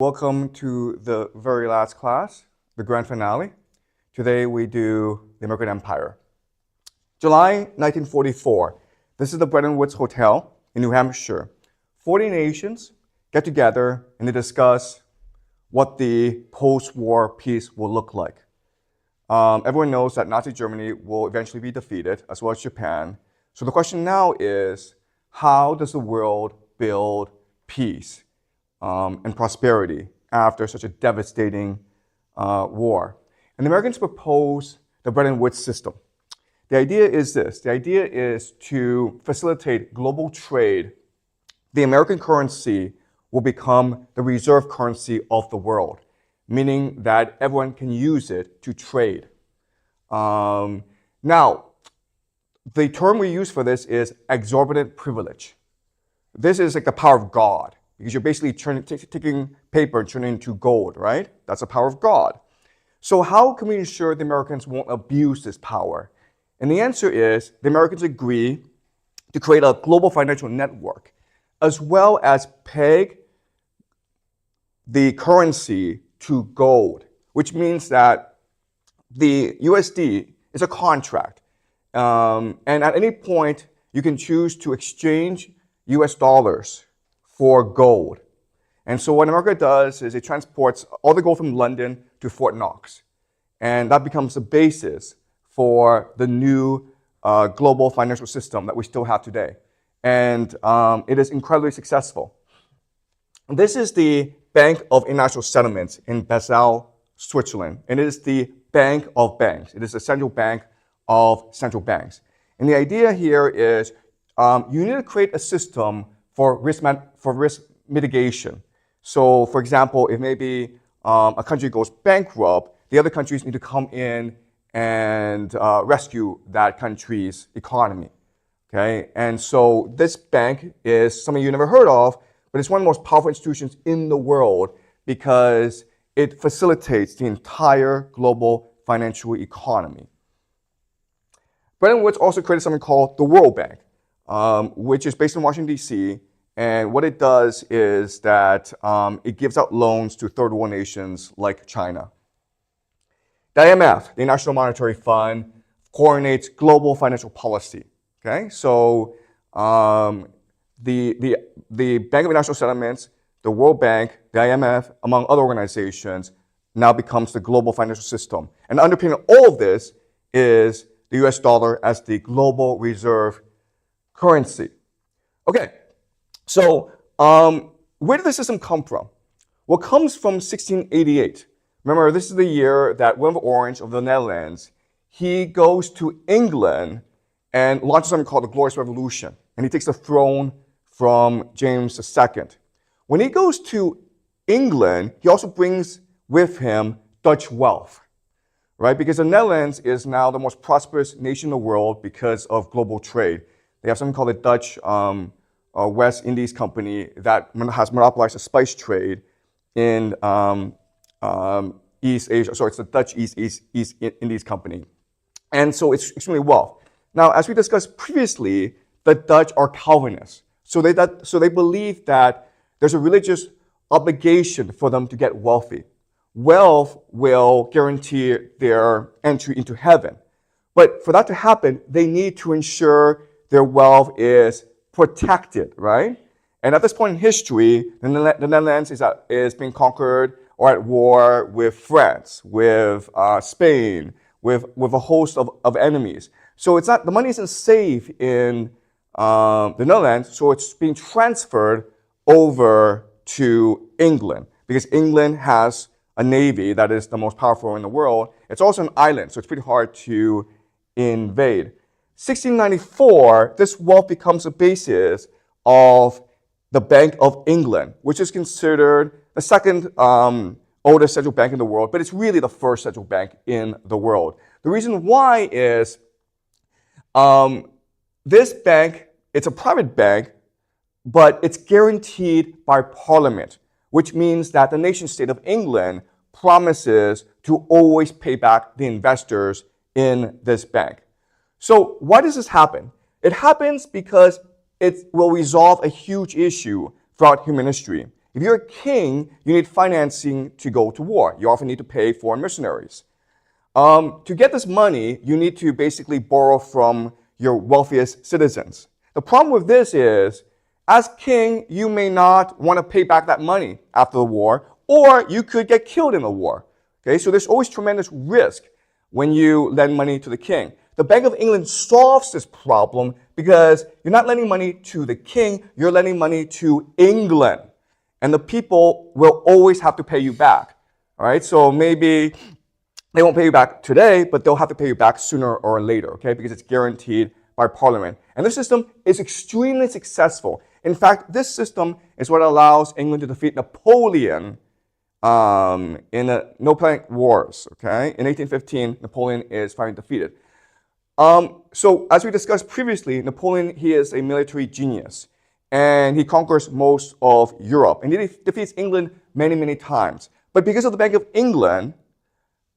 Welcome to the very last class, the grand finale. Today we do the American Empire. July 1944. This is the Bretton Woods Hotel in New Hampshire. 40 nations get together and they discuss what the post-war peace will look like. Everyone knows that Nazi Germany will eventually be defeated, as well as Japan. So the question now is, how does the world build peace and prosperity after such a devastating war? And the Americans propose the Bretton Woods system. The idea is this. The idea is to facilitate global trade. The American currency will become the reserve currency of the world, meaning that everyone can use it to trade. Now, the term we use for this is exorbitant privilege. This is like the power of God, because you're basically taking paper and turning it into gold, right? That's the power of God. So how can we ensure the Americans won't abuse this power? And the answer is the Americans agree to create a global financial network, as well as peg the currency to gold, which means that the USD is a contract. And at any point, you can choose to exchange US dollars for gold. And so what America does is it transports all the gold from London to Fort Knox. And that becomes the basis for the new global financial system that we still have today. And it is incredibly successful. This is the Bank of International Settlements in Basel, Switzerland. And it is the bank of banks. It is the central bank of central banks. And the idea here is you need to create a system for risk mitigation. So, for example, if maybe a country goes bankrupt, the other countries need to come in and rescue that country's economy. Okay, and so this bank is something you never heard of, but it's one of the most powerful institutions in the world because it facilitates the entire global financial economy. Bretton Woods also created something called the World Bank, which is based in Washington, D.C., and what it does is that it gives out loans to third world nations like China. The IMF, the International Monetary Fund, coordinates global financial policy. Okay, so the Bank of International Settlements, the World Bank, the IMF, among other organizations, now becomes the global financial system. And underpinning all of this is the US dollar as the global reserve currency. Okay, so where did the system come from? Well, it comes from 1688. Remember, this is the year that William of Orange of the Netherlands, he goes to England and launches something called the Glorious Revolution. And he takes the throne from James II. When he goes to England, he also brings with him Dutch wealth, right? Because the Netherlands is now the most prosperous nation in the world because of global trade. They have something called the Dutch West Indies Company that has monopolized the spice trade in East Asia. So it's the Dutch East Indies Company. And so it's extremely wealth. Now, as we discussed previously, the Dutch are Calvinists. So they believe that there's a religious obligation for them to get wealthy. Wealth will guarantee their entry into heaven. But for that to happen, they need to ensure their wealth is protected, right? And at this point in history, the Netherlands is being conquered or at war with France, with Spain, with a host of enemies. So it's not, the money isn't safe in the Netherlands, so it's being transferred over to England because England has a navy that is the most powerful in the world. It's also an island, so it's pretty hard to invade. 1694, this wealth becomes the basis of the Bank of England, which is considered the second oldest central bank in the world, but it's really the first central bank in the world. The reason why is this bank, it's a private bank, but it's guaranteed by Parliament, which means that the nation state of England promises to always pay back the investors in this bank. So why does this happen? It happens because it will resolve a huge issue throughout human history. If you're a king, you need financing to go to war. You often need to pay foreign mercenaries. To get this money, you need to basically borrow from your wealthiest citizens. The problem with this is, as king, you may not want to pay back that money after the war, or you could get killed in the war. Okay, so there's always tremendous risk when you lend money to the king. The Bank of England solves this problem because you're not lending money to the king, you're lending money to England. And the people will always have to pay you back. All right, so maybe they won't pay you back today, but they'll have to pay you back sooner or later, okay, because it's guaranteed by Parliament. And this system is extremely successful. In fact, this system is what allows England to defeat Napoleon in the Napoleonic Wars, okay? In 1815, Napoleon is finally defeated. So as we discussed previously, Napoleon, he is a military genius, and he conquers most of Europe, and he defeats England many, many times. But because of the Bank of England,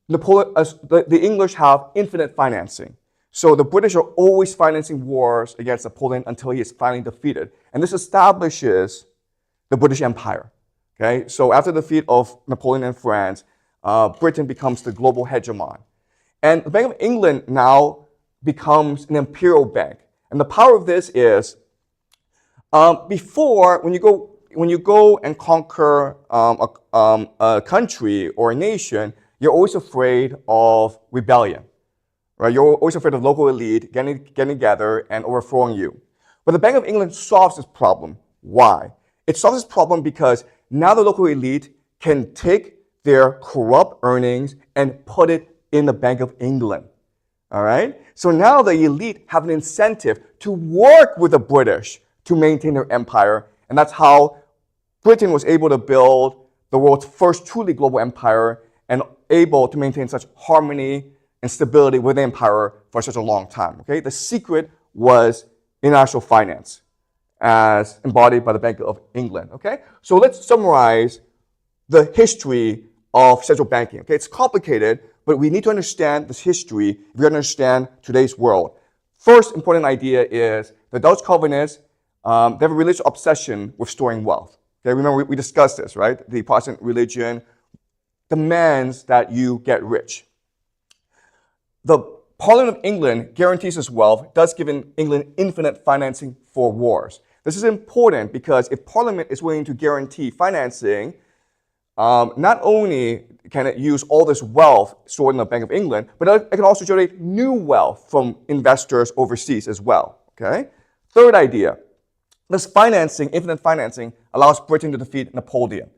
the English have infinite financing. So the British are always financing wars against Napoleon until he is finally defeated. And this establishes the British Empire. Okay? So after the defeat of Napoleon in France, Britain becomes the global hegemon. And the Bank of England now becomes an imperial bank. And the power of this is, before, when you go and conquer a country or a nation, you're always afraid of rebellion. Right? You're always afraid of local elite getting together and overthrowing you. But the Bank of England solves this problem. Why? It solves this problem because now the local elite can take their corrupt earnings and put it in the Bank of England. All right? So now the elite have an incentive to work with the British to maintain their empire. And that's how Britain was able to build the world's first truly global empire and able to maintain such harmony and stability with the empire for such a long time. Okay? The secret was international finance as embodied by the Bank of England. Okay? So let's summarize the history of central banking. Okay? It's complicated, but we need to understand this history if we understand today's world. First important idea is the Dutch Calvinists, they have a religious obsession with storing wealth. Okay? Remember, we discussed this, right? The Protestant religion demands that you get rich. The Parliament of England guarantees this wealth, thus giving England infinite financing for wars. This is important because if Parliament is willing to guarantee financing, not only can it use all this wealth stored in the Bank of England, but it can also generate new wealth from investors overseas as well. Okay? Third idea, this financing, infinite financing, allows Britain to defeat Napoleon.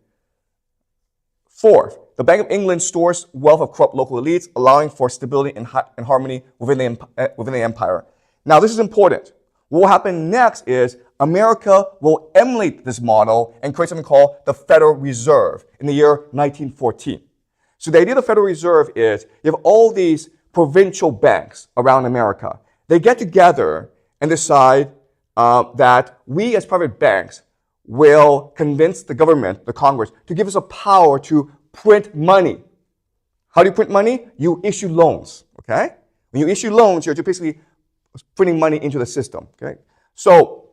Fourth, the Bank of England stores wealth of corrupt local elites, allowing for stability and harmony within the empire. Now, this is important. What will happen next is America will emulate this model and create something called the Federal Reserve in the year 1914. So the idea of the Federal Reserve is you have all these provincial banks around America. They get together and decide that we as private banks will convince the government, the Congress, to give us a power to print money. How do you print money? You issue loans, okay? When you issue loans, you're basically putting money into the system, okay? So,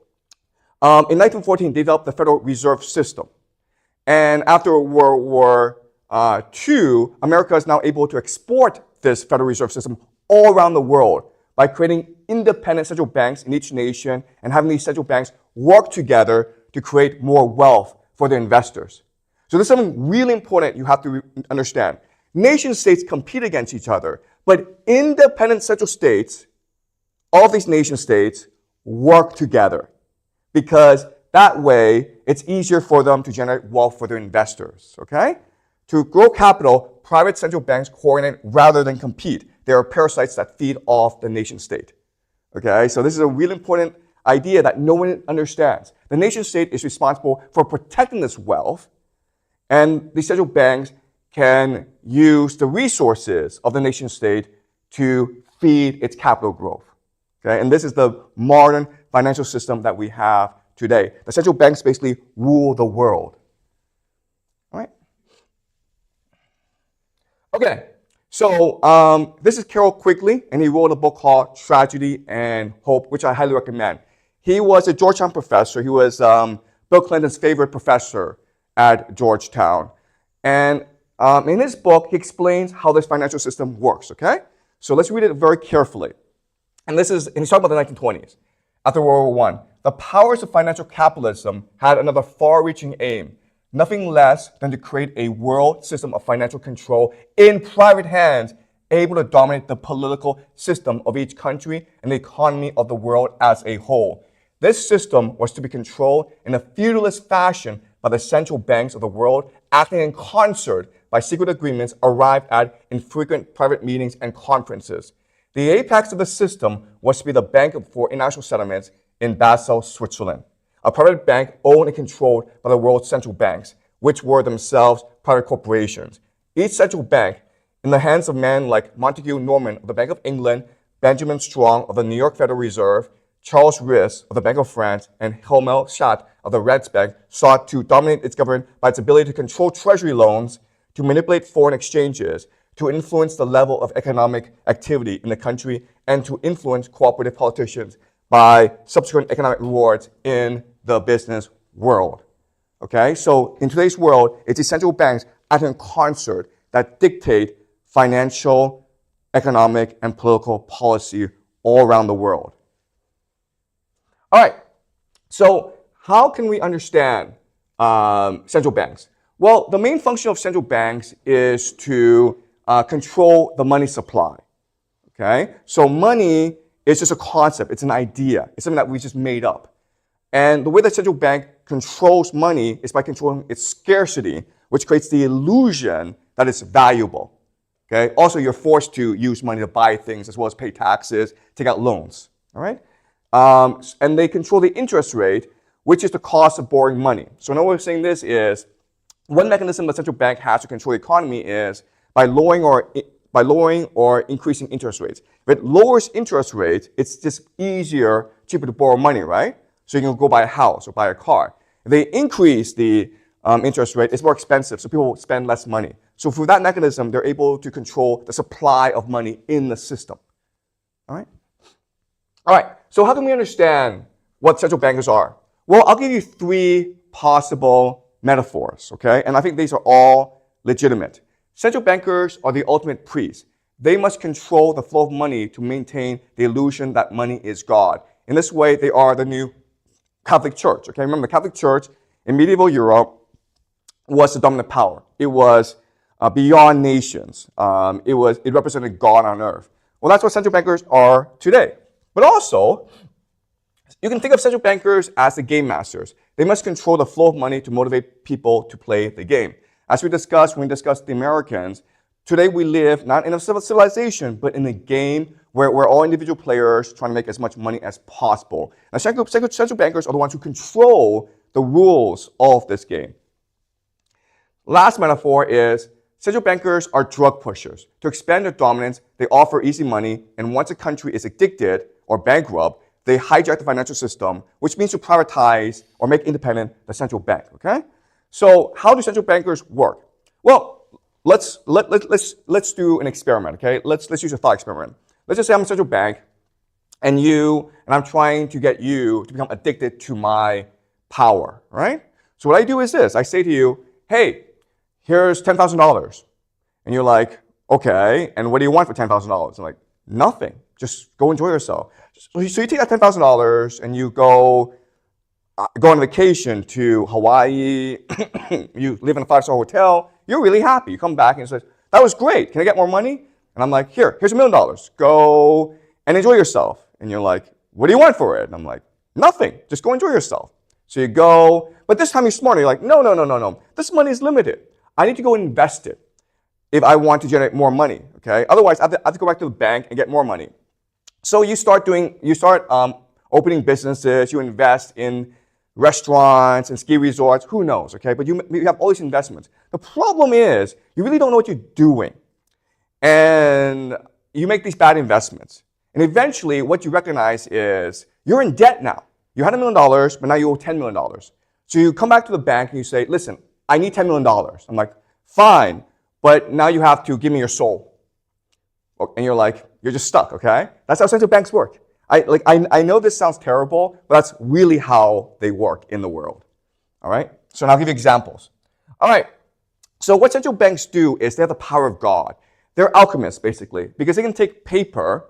in 1914, they developed the Federal Reserve System. And after World War II, America is now able to export this Federal Reserve System all around the world by creating independent central banks in each nation and having these central banks work together to create more wealth for their investors. So this is something really important you have to understand. Nation states compete against each other, but independent central states, all of these nation states, work together because that way it's easier for them to generate wealth for their investors, okay? To grow capital, private central banks coordinate rather than compete. There are parasites that feed off the nation state, okay? So this is a really important idea that no one understands. The nation state is responsible for protecting this wealth, and the central banks can use the resources of the nation state to feed its capital growth. Okay? And this is the modern financial system that we have today. The central banks basically rule the world. All right? Okay, so this is Carroll Quigley, and he wrote a book called Tragedy and Hope, which I highly recommend. He was a Georgetown professor. He was Bill Clinton's favorite professor at Georgetown. And in his book, he explains how this financial system works, okay? So let's read it very carefully. And he's talking about the 1920s. After World War I, the powers of financial capitalism had another far-reaching aim, nothing less than to create a world system of financial control in private hands, able to dominate the political system of each country and the economy of the world as a whole. This system was to be controlled in a feudalist fashion by the central banks of the world, acting in concert by secret agreements arrived at in frequent private meetings and conferences. The apex of the system was to be the Bank for International Settlements in Basel, Switzerland, a private bank owned and controlled by the world's central banks, which were themselves private corporations. Each central bank, in the hands of men like Montague Norman of the Bank of England, Benjamin Strong of the New York Federal Reserve, Charles Riss of the Bank of France, and Helmut Schacht of the Reichsbank, sought to dominate its government by its ability to control treasury loans, to manipulate foreign exchanges, to influence the level of economic activity in the country, and to influence cooperative politicians by subsequent economic rewards in the business world. Okay, so in today's world, it's the central banks acting in concert that dictate financial, economic, and political policy all around the world. All right, so how can we understand central banks? Well, the main function of central banks is to control the money supply, okay? So money is just a concept, it's an idea, it's something that we just made up. And the way the central bank controls money is by controlling its scarcity, which creates the illusion that it's valuable, okay? Also, you're forced to use money to buy things as well as pay taxes, take out loans, all right? And they control the interest rate, which is the cost of borrowing money. So another way of saying this is, one mechanism the central bank has to control the economy is by lowering or increasing interest rates. If it lowers interest rates, it's just easier, cheaper to borrow money, right? So you can go buy a house or buy a car. If they increase the interest rate, it's more expensive, so people spend less money. So through that mechanism, they're able to control the supply of money in the system. All right? All right, so how can we understand what central bankers are? Well, I'll give you three possible metaphors, okay? And I think these are all legitimate. Central bankers are the ultimate priests. They must control the flow of money to maintain the illusion that money is God. In this way, they are the new Catholic Church, okay? Remember, the Catholic Church in medieval Europe was the dominant power. It was beyond nations. It represented God on earth. Well, that's what central bankers are today. But also, you can think of central bankers as the game masters. They must control the flow of money to motivate people to play the game. As we discussed when we discussed the Americans, today we live not in a civilization, but in a game where we're all individual players trying to make as much money as possible. Now, central bankers are the ones who control the rules of this game. Last metaphor is central bankers are drug pushers. To expand their dominance, they offer easy money, and once a country is addicted or bankrupt, they hijack the financial system, which means to privatize or make independent the central bank, okay? So how do central bankers work? Well, let's do an experiment, okay? Let's use a thought experiment. Let's just say I'm a central bank, and I'm trying to get you to become addicted to my power, right? So what I do is this. I say to you, hey, here's $10,000. And you're like, okay, and what do you want for $10,000? I'm like, nothing. Just go enjoy yourself. So you take that $10,000 and you go on vacation to Hawaii, you live in a 5-star hotel, you're really happy. You come back and you say, that was great. Can I get more money? And I'm like, here's $1 million. Go and enjoy yourself. And you're like, what do you want for it? And I'm like, nothing. Just go enjoy yourself. So you go, but this time you're smarter. You're like, no. This money is limited. I need to go invest it if I want to generate more money, okay? Otherwise, I have to go back to the bank and get more money. So you start opening businesses, you invest in restaurants and ski resorts, who knows, okay? But you have all these investments. The problem is you really don't know what you're doing. And you make these bad investments. And eventually what you recognize is you're in debt now. You had $1 million, but now you owe $10 million. So you come back to the bank and you say, listen, I need $10 million. I'm like, fine, but now you have to give me your soul. And you're like, you're just stuck, okay? That's how central banks work. I know this sounds terrible, but that's really how they work in the world, all right? So now I'll give you examples. All right. So what central banks do is they have the power of God. They're alchemists, basically, because they can take paper,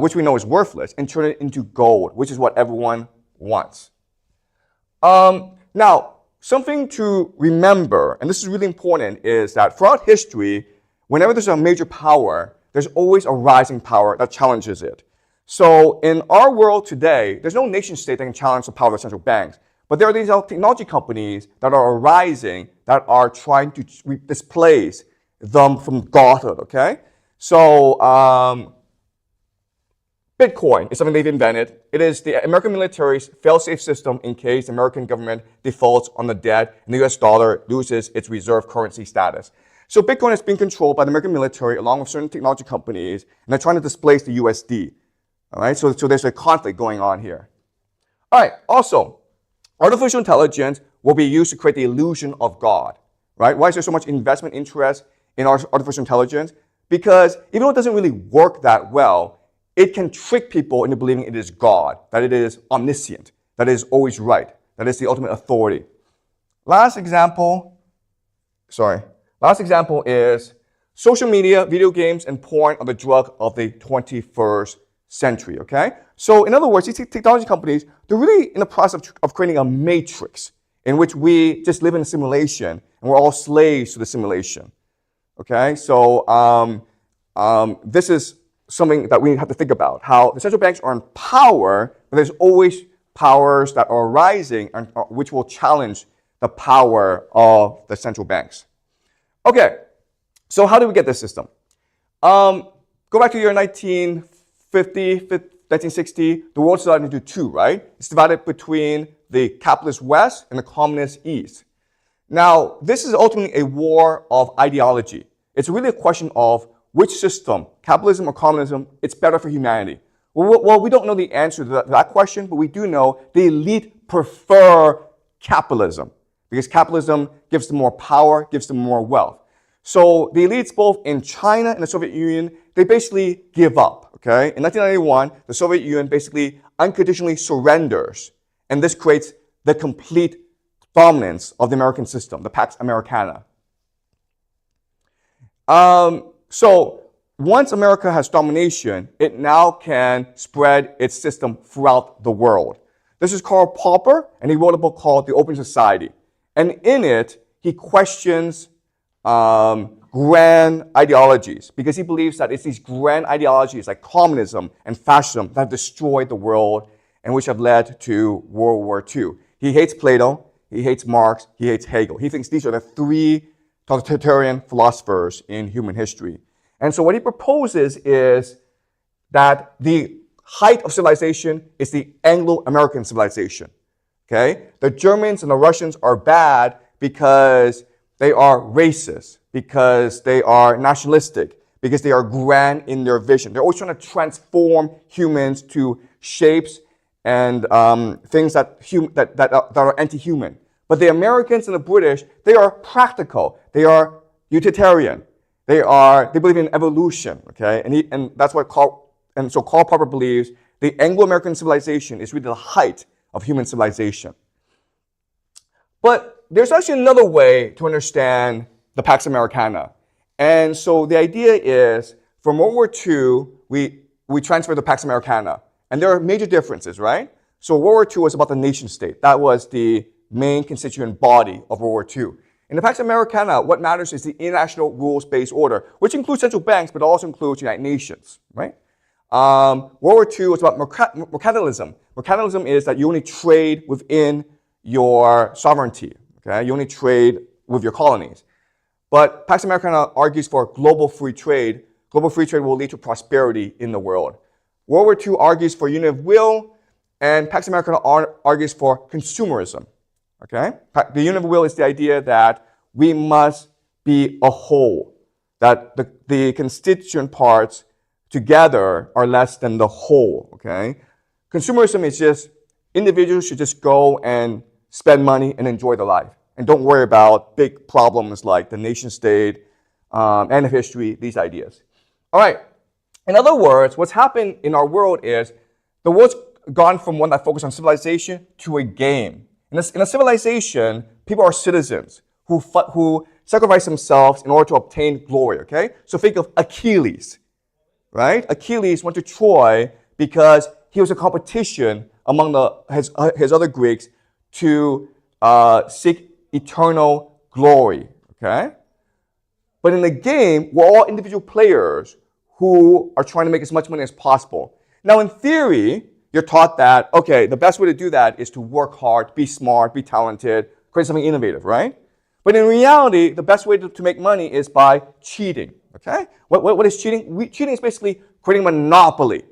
which we know is worthless, and turn it into gold, which is what everyone wants. Now, something to remember, and this is really important, is that throughout history, whenever there's a major power, there's always a rising power that challenges it. So in our world today, there's no nation state that can challenge the power of the central banks. But there are these technology companies that are arising that are trying to displace them from godhood, okay? So Bitcoin is something they've invented. It is the American military's fail-safe system in case the American government defaults on the debt and the US dollar loses its reserve currency status. So Bitcoin is being controlled by the American military along with certain technology companies, and they're trying to displace the USD. All right, so there's a conflict going on here. All right, also, artificial intelligence will be used to create the illusion of God, right? Why is there so much investment interest in artificial intelligence? Because even though it doesn't really work that well, it can trick people into believing it is God, that it is omniscient, that it is always right, that it's the ultimate authority. Last example is social media, video games, and porn are the drug of the 21st century, okay? So in other words, these technology companies, they're really in the process of creating a matrix in which we just live in a simulation and we're all slaves to the simulation, okay? So this is something that we have to think about, how the central banks are in power, but there's always powers that are arising and which will challenge the power of the central banks. Okay, so how do we get this system? Go back to your 1960, the world's divided into two, right? It's divided between the capitalist West and the communist East. Now, this is ultimately a war of ideology. It's really a question of which system, capitalism or communism, it's better for humanity. Well, we don't know the answer to that question, but we do know the elite prefer capitalism because capitalism gives them more power, gives them more wealth. So the elites both in China and the Soviet Union, they basically give up, okay? In 1991, the Soviet Union basically unconditionally surrenders, and this creates the complete dominance of the American system, the Pax Americana. So once America has domination, it now can spread its system throughout the world. This is Karl Popper, and he wrote a book called The Open Society. And in it, he questions grand ideologies because he believes that it's these grand ideologies like communism and fascism that have destroyed the world and which have led to World War II. He hates Plato, he hates Marx, he hates Hegel. He thinks these are the three totalitarian philosophers in human history. And so what he proposes is that the height of civilization is the Anglo-American civilization. Okay? The Germans and the Russians are bad because they are racist, because they are nationalistic, because they are grand in their vision. They're always trying to transform humans to shapes and things that are anti-human. But the Americans and the British, they are practical. They are utilitarian. They believe in evolution. Okay, and that's what Karl Popper believes the Anglo-American civilization is really the height of human civilization. But there's actually another way to understand the Pax Americana. And so the idea is, from World War II, we transferred the Pax Americana. And there are major differences, right? So World War II was about the nation state. That was the main constituent body of World War II. In the Pax Americana, what matters is the international rules-based order, which includes central banks, but also includes United Nations, right? World War II was about mercantilism. Mercantilism is that you only trade within your sovereignty. Okay? You only trade with your colonies. But Pax Americana argues for global free trade. Global free trade will lead to prosperity in the world. World War II argues for unity of will, and Pax Americana argues for consumerism. Okay? The unity of will is the idea that we must be a whole, that the constituent parts together are less than the whole. Okay? Consumerism is just individuals should just go and spend money and enjoy their life. And don't worry about big problems like the nation state, end of history, these ideas. All right. In other words, what's happened in our world is the world's gone from one that focused on civilization to a game. In a civilization, people are citizens who sacrificed themselves in order to obtain glory, okay? So think of Achilles, right? Achilles went to Troy because he was a competition among his other Greeks to seek eternal glory, okay? But in the game, we're all individual players who are trying to make as much money as possible. Now, in theory, you're taught that, okay, the best way to do that is to work hard, be smart, be talented, create something innovative, right? But in reality, the best way to make money is by cheating, okay? What is cheating? Cheating is basically creating a monopoly.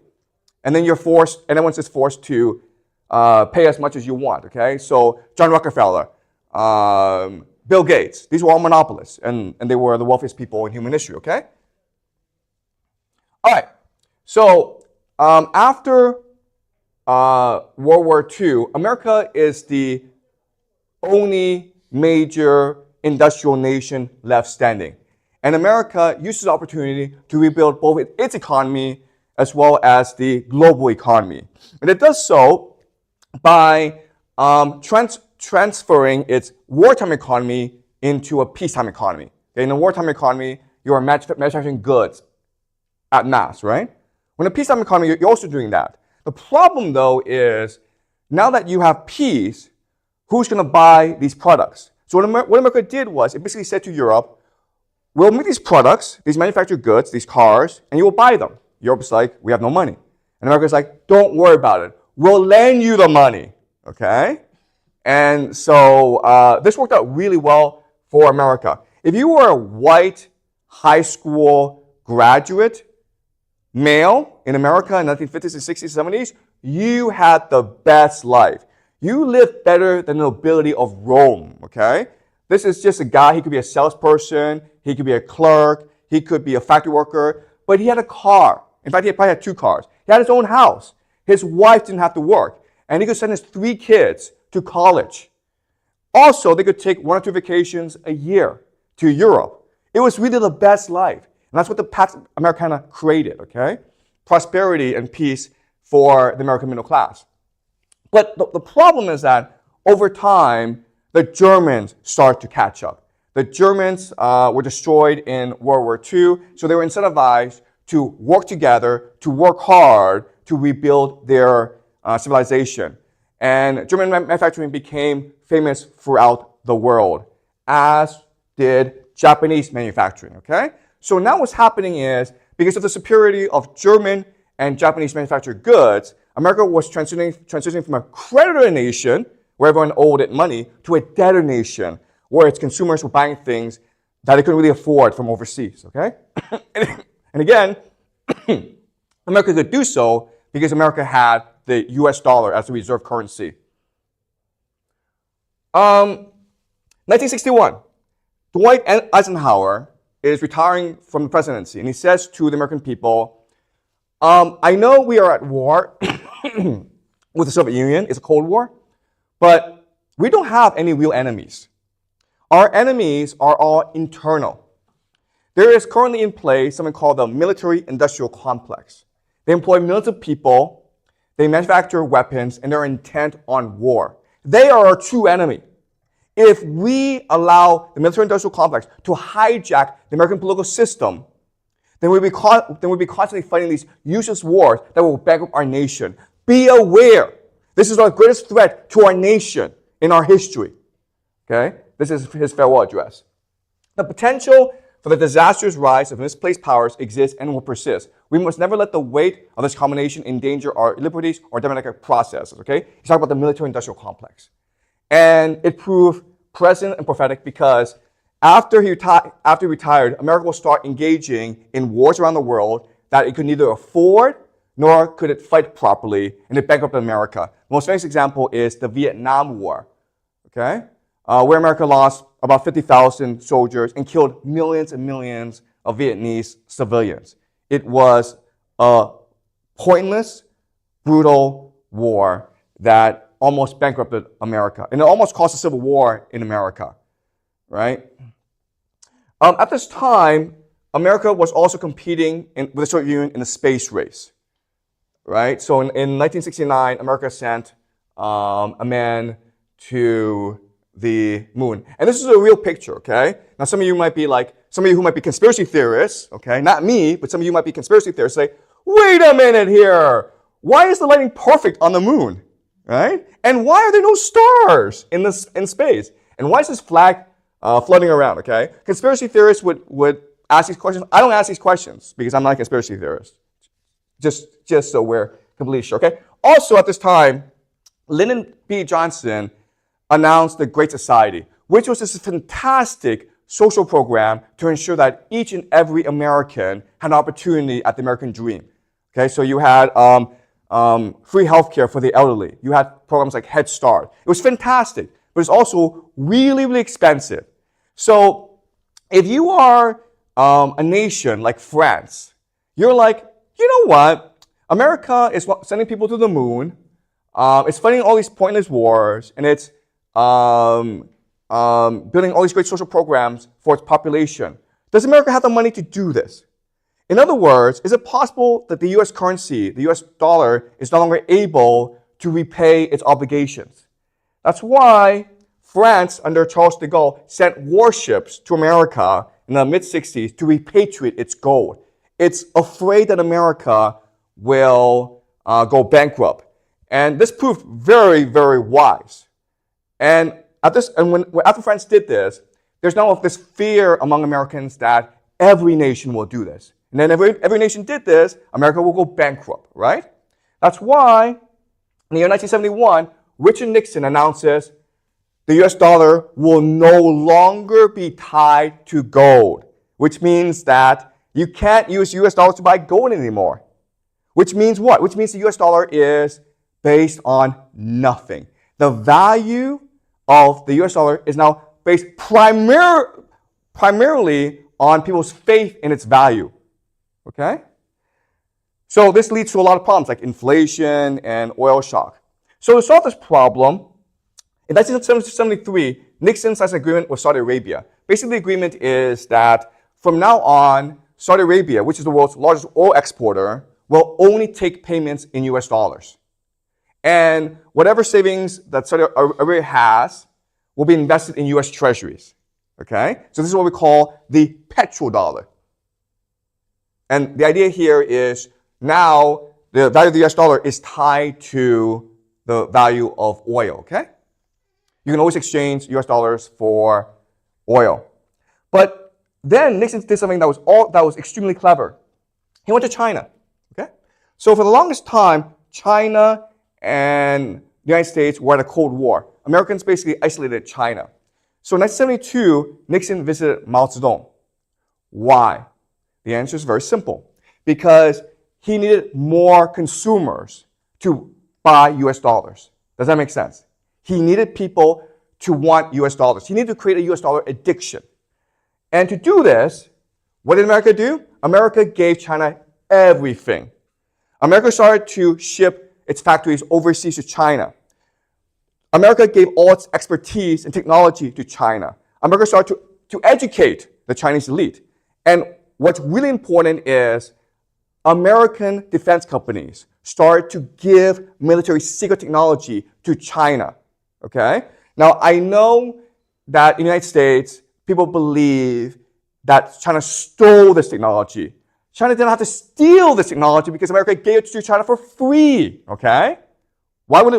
And then everyone's just forced to pay as much as you want, okay? So John Rockefeller, Bill Gates, these were all monopolists, and they were the wealthiest people in human history, okay? All right, so after World War II, America is the only major industrial nation left standing. And America uses the opportunity to rebuild both its economy as well as the global economy. And it does so by transferring its wartime economy into a peacetime economy. Okay, in a wartime economy, you are manufacturing goods at mass, right? When a peacetime economy, you're also doing that. The problem, though, is now that you have peace, who's going to buy these products? So what America did was it basically said to Europe, we'll make these products, these manufactured goods, these cars, and you will buy them. Europe's like, we have no money. And America's like, don't worry about it. We'll lend you the money, okay? And so this worked out really well for America. If you were a white high school graduate, male in America in the 1950s and 60s, 70s, you had the best life. You lived better than the nobility of Rome, okay? This is just a guy, he could be a salesperson, he could be a clerk, he could be a factory worker, but he had a car. In fact, he probably had 2 cars. He had his own house. His wife didn't have to work, and he could send his 3 kids to college. Also, they could take 1 or 2 vacations a year to Europe. It was really the best life. And that's what the Pax Americana created, okay? Prosperity and peace for the American middle class. But the problem is that over time, the Germans start to catch up. The Germans were destroyed in World War II, so they were incentivized to work together, to work hard, to rebuild their civilization. And German manufacturing became famous throughout the world, as did Japanese manufacturing, okay? So now what's happening is, because of the superiority of German and Japanese manufactured goods, America was transitioning from a creditor nation, where everyone owed it money, to a debtor nation, where its consumers were buying things that they couldn't really afford from overseas, okay? And again, America could do so because America had the US dollar as the reserve currency. 1961, Dwight Eisenhower is retiring from the presidency, and he says to the American people, I know we are at war with the Soviet Union, it's a Cold War, but we don't have any real enemies. Our enemies are all internal. There is currently in place something called the military-industrial complex. They employ millions of people, they manufacture weapons, and they're intent on war. They are our true enemy. If we allow the military-industrial complex to hijack the American political system, then we'll be constantly fighting these useless wars that will bankrupt our nation. Be aware. This is our greatest threat to our nation in our history. Okay? This is his farewell address. The potential for the disastrous rise of misplaced powers exists and will persist. We must never let the weight of this combination endanger our liberties or democratic processes. Okay? He's talking about the military-industrial complex. And it proved present and prophetic because after he retired, America will start engaging in wars around the world that it could neither afford nor could it fight properly, and it bankrupted America. The most famous example is the Vietnam War, okay? Where America lost about 50,000 soldiers and killed millions and millions of Vietnamese civilians. It was a pointless, brutal war that almost bankrupted America. And it almost caused a civil war in America, right? At this time, America was also competing with the Soviet Union in the space race, right? So in 1969, America sent a man to the moon. And this is a real picture, okay? Now some of you who might be conspiracy theorists, okay, not me, but some of you might be conspiracy theorists, say, wait a minute here, why is the lighting perfect on the moon, right? And why are there no stars in space? And why is this flag floating around, okay? Conspiracy theorists would ask these questions. I don't ask these questions because I'm not a conspiracy theorist. Just so we're completely sure, okay? Also at this time, Lyndon B. Johnson announced the Great Society, which was this fantastic social program to ensure that each and every American had an opportunity at the American dream. Okay, so you had free healthcare for the elderly. You had programs like Head Start. It was fantastic, but it's also really, really expensive. So if you are a nation like France, you're like, you know what? America is sending people to the moon. It's fighting all these pointless wars, and it's building all these great social programs for its population. Does America have the money to do this? In other words, is it possible that the U.S. currency, the U.S. dollar, is no longer able to repay its obligations? That's why France, under Charles de Gaulle, sent warships to America in the mid-60s to repatriate its gold. It's afraid that America will go bankrupt. And this proved very, very wise. And after France did this, there's now this fear among Americans that every nation will do this. And then every nation did this, America will go bankrupt, right? That's why in the year 1971, Richard Nixon announces the US dollar will no longer be tied to gold, which means that you can't use US dollars to buy gold anymore. Which means what? Which means the US dollar is based on nothing. The value of the US dollar is now based primarily on people's faith in its value. Okay? So this leads to a lot of problems like inflation and oil shock. So to solve this problem, in 1973, Nixon signs an agreement with Saudi Arabia. Basically, the agreement is that from now on, Saudi Arabia, which is the world's largest oil exporter, will only take payments in US dollars. And whatever savings that Saudi Arabia has will be invested in US treasuries. Okay? So this is what we call the petrodollar. And the idea here is now the value of the US dollar is tied to the value of oil, okay? You can always exchange US dollars for oil. But then Nixon did something that was extremely clever. He went to China, okay? So for the longest time, China and the United States were at a Cold War. Americans basically isolated China. So in 1972, Nixon visited Mao Zedong. Why? The answer is very simple. Because he needed more consumers to buy US dollars. Does that make sense? He needed people to want US dollars. He needed to create a US dollar addiction. And to do this, what did America do? America gave China everything. America started to ship its factories overseas to China. America gave all its expertise and technology to China. America started to educate the Chinese elite. And what's really important is American defense companies started to give military secret technology to China. Okay? Now, I know that in the United States, people believe that China stole this technology. China didn't have to steal this technology because America gave it to China for free. Okay? Why would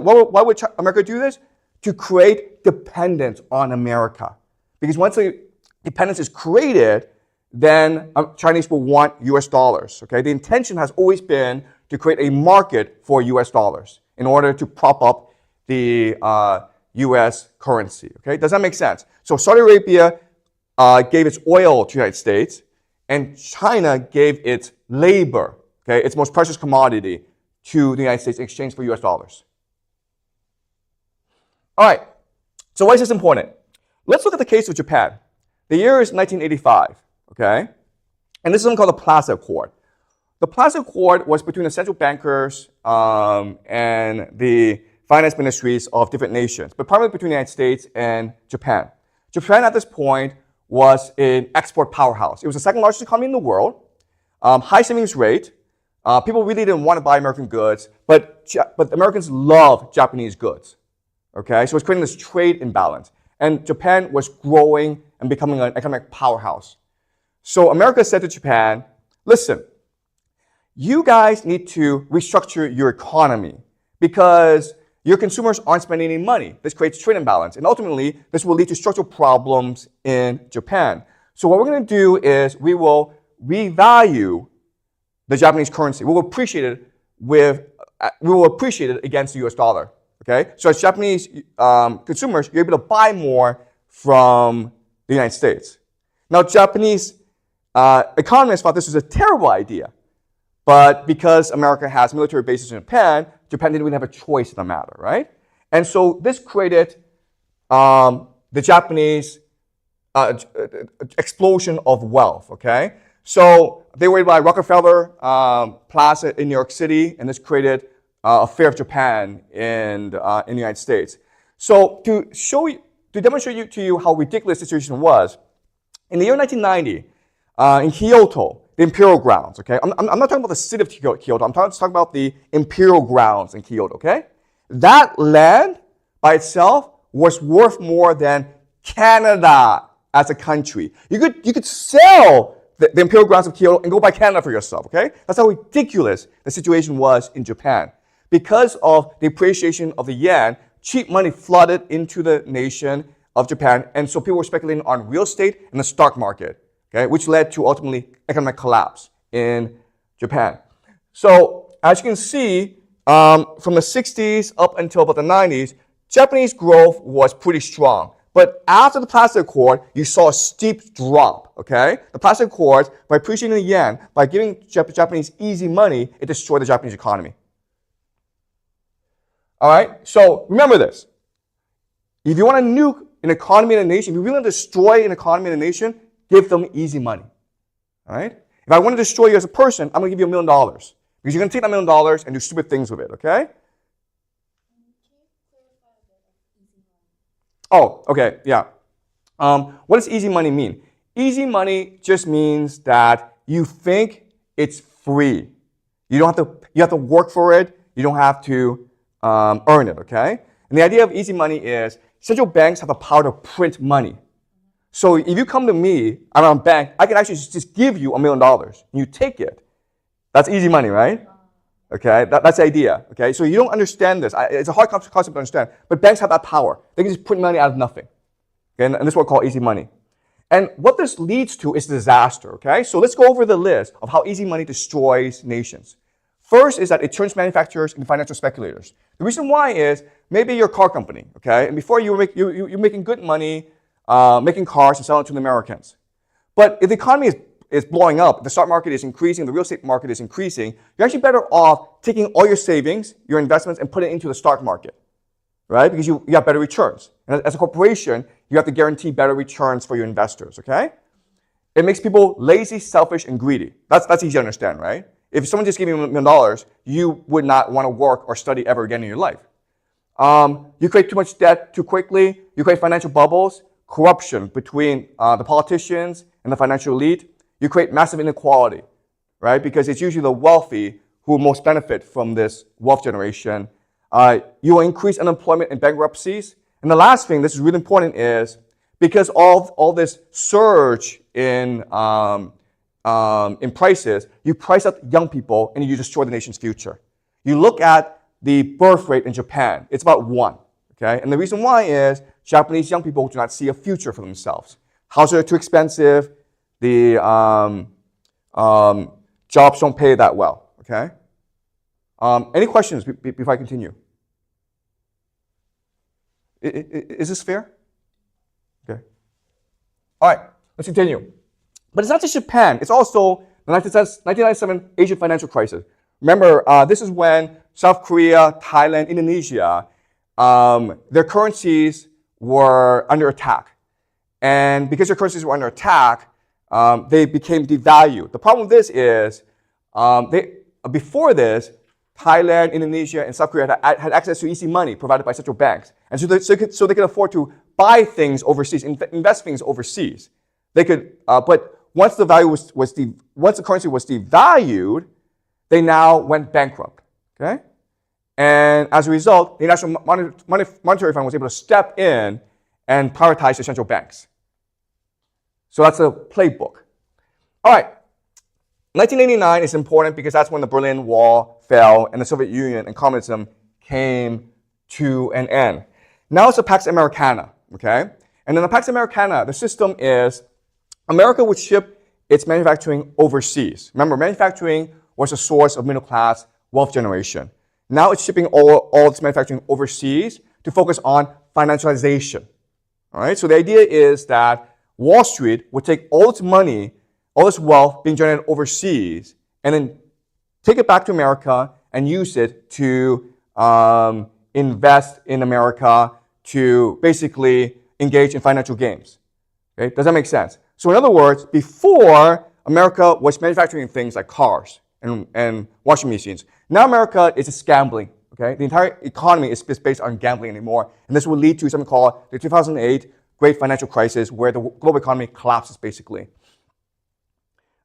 America do this? To create dependence on America. Because once the dependence is created, then Chinese will want US dollars. Okay? The intention has always been to create a market for US dollars in order to prop up the US currency. Okay? Does that make sense? So Saudi Arabia gave its oil to the United States, and China gave its labor, okay, its most precious commodity, to the United States in exchange for US dollars. All right, so why is this important? Let's look at the case of Japan. The year is 1985, okay? And this is something called the Plaza Accord. The Plaza Accord was between the central bankers and the finance ministries of different nations, but primarily between the United States and Japan. Japan at this point was an export powerhouse. It was the second largest economy in the world, high savings rate. People really didn't want to buy American goods, but Americans love Japanese goods. Okay, so it's creating this trade imbalance. and Japan was growing and becoming an economic powerhouse. So America said to Japan, listen, you guys need to restructure your economy because your consumers aren't spending any money. This creates trade imbalance. And ultimately, this will lead to structural problems in Japan. So what we're going to do is we will revalue the Japanese currency. We will appreciate it against the US dollar. Okay? So as Japanese consumers, you're able to buy more from the United States. Now, Japanese economists thought this was a terrible idea. But because America has military bases in Japan, Japan didn't really have a choice in the matter, right? And so this created the Japanese explosion of wealth, okay? So they were by Rockefeller Plaza in New York City, and this created a fear of Japan in the United States. So to demonstrate to you how ridiculous the situation was, in the year 1990, in Kyoto, the imperial grounds, okay? I'm not talking about the city of Kyoto. I'm talking about the imperial grounds in Kyoto, okay? That land by itself was worth more than Canada as a country. You could sell the imperial grounds of Kyoto and go buy Canada for yourself, okay? That's how ridiculous the situation was in Japan. Because of the appreciation of the yen, cheap money flooded into the nation of Japan, and so people were speculating on real estate and the stock market. Okay, which led to ultimately economic collapse in Japan. So as you can see, from the 60s up until about the 90s, Japanese growth was pretty strong. But after the Plaza Accord, you saw a steep drop, okay? The Plaza Accords, by appreciating the yen, by giving Japanese easy money, it destroyed the Japanese economy. All right, so remember this. If you want to nuke an economy in a nation, if you really want to destroy an economy in a nation, give them easy money, all right? If I want to destroy you as a person, I'm going to give you $1 million because you're going to take that $1 million and do stupid things with it, okay? Oh, okay, yeah. What does easy money mean? Easy money just means that you think it's free. You have to work for it. You don't have to earn it, okay? And the idea of easy money is central banks have the power to print money. So if you come to me, I'm a bank, I can actually just give you $1 million and you take it. That's easy money, right? Okay, that's the idea. Okay, so you don't understand this. It's a hard concept to understand, but banks have that power. They can just print money out of nothing. Okay, and this is what we call easy money. And what this leads to is disaster. Okay, so let's go over the list of how easy money destroys nations. First is that it turns manufacturers into financial speculators. The reason why is maybe you're a car company. Okay, and before you're making good money. Making cars and selling to the Americans. But if the economy is blowing up, the stock market is increasing, the real estate market is increasing, you're actually better off taking all your savings, your investments, and put it into the stock market, right? Because you have better returns. And as a corporation, you have to guarantee better returns for your investors, okay? It makes people lazy, selfish, and greedy. That's easy to understand, right? If someone just gave you $1 million, you would not want to work or study ever again in your life. You create too much debt too quickly, you create financial bubbles, corruption between the politicians and the financial elite, you create massive inequality, right? Because it's usually the wealthy who most benefit from this wealth generation. You will increase unemployment and bankruptcies. And the last thing, this is really important, is because of all this surge in prices, you price out young people and you destroy the nation's future. You look at the birth rate in Japan, it's about 1. Okay? And the reason why is Japanese young people do not see a future for themselves. Houses are too expensive. The jobs don't pay that well. Okay? Any questions before I continue? Is this fair? Okay. All right, let's continue. But it's not just Japan. It's also the 1997 Asian financial crisis. Remember, this is when South Korea, Thailand, Indonesia, their currencies were under attack. And because their currencies were under attack, they became devalued. The problem with this is, before this, Thailand, Indonesia, and South Korea had access to easy money provided by central banks. And so they could afford to buy things overseas, invest things overseas. They could, but once the currency was devalued, they now went bankrupt. Okay? And as a result, the International Monetary Fund was able to step in and privatize the central banks. So that's a playbook. All right. 1989 is important because that's when the Berlin Wall fell and the Soviet Union and communism came to an end. Now it's the Pax Americana, okay? And in the Pax Americana, the system is America would ship its manufacturing overseas. Remember, manufacturing was a source of middle-class wealth generation. Now it's shipping all its manufacturing overseas to focus on financialization. All right, so the idea is that Wall Street would take all its money, all its wealth being generated overseas, and then take it back to America and use it to invest in America, to basically engage in financial games. Okay, does that make sense? So in other words, before America was manufacturing things like cars and washing machines. Now America is just gambling. Okay, the entire economy is based on gambling anymore, and this will lead to something called the 2008 Great Financial Crisis, where the global economy collapses basically.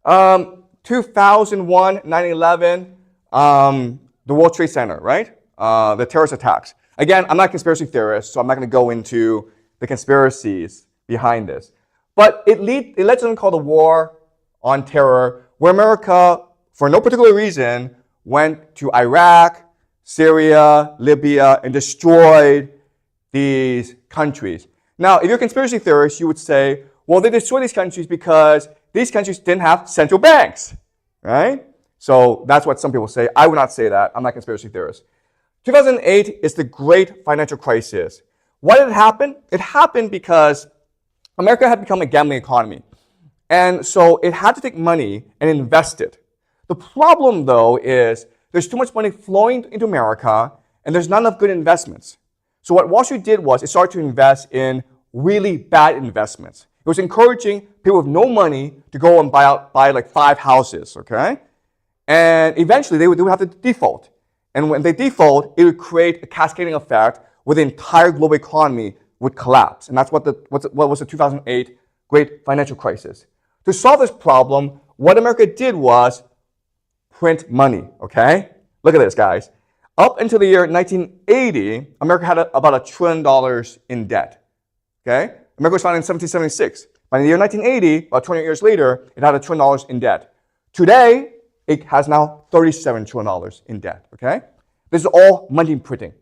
2001, 9/11, the World Trade Center, right? The terrorist attacks. Again, I'm not a conspiracy theorist, so I'm not going to go into the conspiracies behind this. But it led to something called the War on Terror, where America, for no particular reason, went to Iraq, Syria, Libya, and destroyed these countries. Now, if you're a conspiracy theorist, you would say, well, they destroyed these countries because these countries didn't have central banks, right? So that's what some people say. I would not say that. I'm not a conspiracy theorist. 2008 is the great financial crisis. Why did it happen? It happened because America had become a gambling economy. And so it had to take money and invest it. The problem, though, is there's too much money flowing into America, and there's not enough good investments. So what Wall Street did was it started to invest in really bad investments. It was encouraging people with no money to go and buy like 5 houses, okay? And eventually they would have to default. And when they default, it would create a cascading effect where the entire global economy would collapse. And that's what was the 2008 Great Financial Crisis. To solve this problem, what America did was print money, okay? Look at this, guys. Up until the year 1980, America had about $1 trillion in debt, okay? America was founded in 1776. By the year 1980, about 20 years later, it had $1 trillion in debt. Today, it has now $37 trillion in debt, okay? This is all money printing.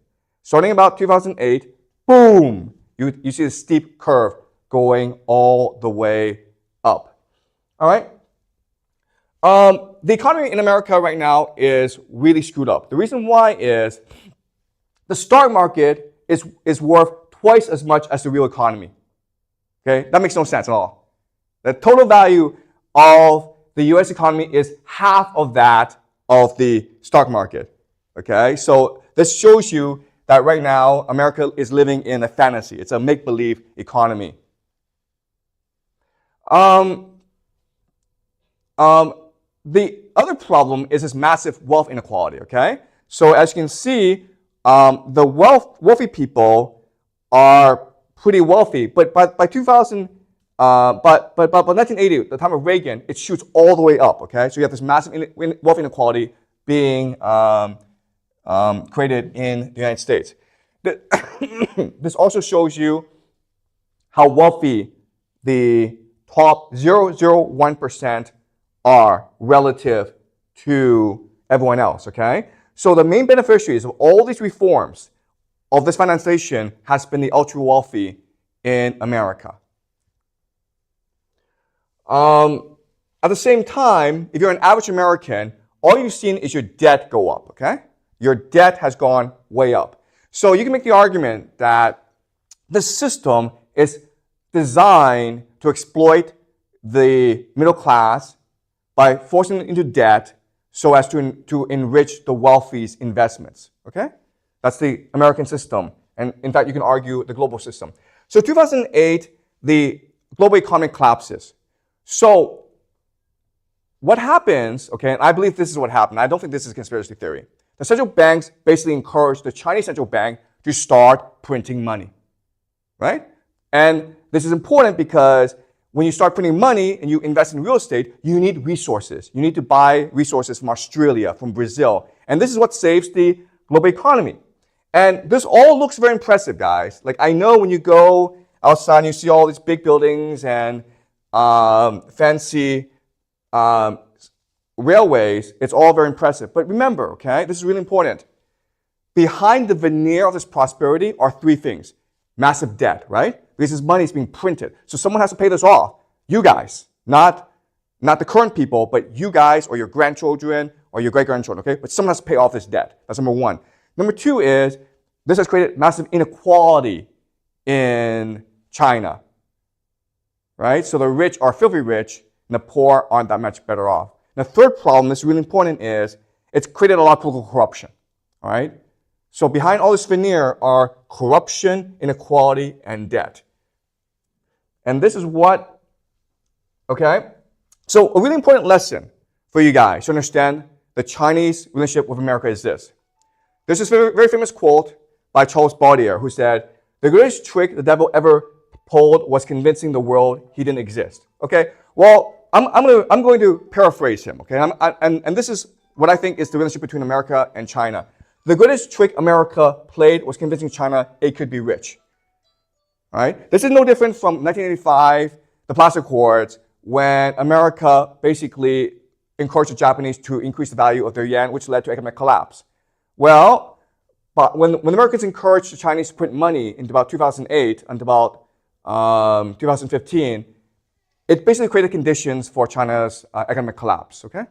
Starting about 2008, boom, you see the steep curve going all the way up, all right? The economy in America right now is really screwed up. The reason why is the stock market is worth twice as much as the real economy. Okay, that makes no sense at all. The total value of the U.S. economy is half of that of the stock market. Okay, so this shows you that right now America is living in a fantasy. It's a make-believe economy. The other problem is this massive wealth inequality, okay? So as you can see, the wealthy people are pretty wealthy, but by 1980, the time of Reagan, it shoots all the way up, okay? So you have this massive wealth inequality being created in the United States. This also shows you how wealthy the top 0.001% are relative to everyone else, okay? So the main beneficiaries of all these reforms of this financialization has been the ultra-wealthy in America. At the same time, if you're an average American, all you've seen is your debt go up, okay? Your debt has gone way up. So you can make the argument that the system is designed to exploit the middle class by forcing them into debt so as to enrich the wealthy's investments, okay? That's the American system. And in fact, you can argue the global system. So 2008, the global economy collapses. So what happens, okay, and I believe this is what happened. I don't think this is a conspiracy theory. The central banks basically encouraged the Chinese central bank to start printing money, right? And this is important because when you start printing money and you invest in real estate, you need resources. You need to buy resources from Australia, from Brazil. And this is what saves the global economy. And this all looks very impressive, guys. Like, I know when you go outside, you see all these big buildings and fancy railways. It's all very impressive. But remember, okay, this is really important. Behind the veneer of this prosperity are three things. Massive debt, right? Because this money is being printed. So someone has to pay this off. You guys, not the current people, but you guys or your grandchildren or your great-grandchildren, okay? But someone has to pay off this debt. That's number one. Number two is this has created massive inequality in China, right? So the rich are filthy rich and the poor aren't that much better off. And the third problem that's really important is it's created a lot of political corruption, all right? So behind all this veneer are corruption, inequality, and debt. And this is what, okay? So a really important lesson for you guys to understand the Chinese relationship with America is this. There's this very, very famous quote by Charles Baudelaire who said, "The greatest trick the devil ever pulled was convincing the world he didn't exist." Okay? Well, I'm going to paraphrase him, okay? And this is what I think is the relationship between America and China. The greatest trick America played was convincing China it could be rich. All right? This is no different from 1985, the Plastic Accords, when America basically encouraged the Japanese to increase the value of their yen, which led to economic collapse. Well, but when Americans encouraged the Chinese to print money in about 2008 and about 2015, it basically created conditions for China's economic collapse, okay?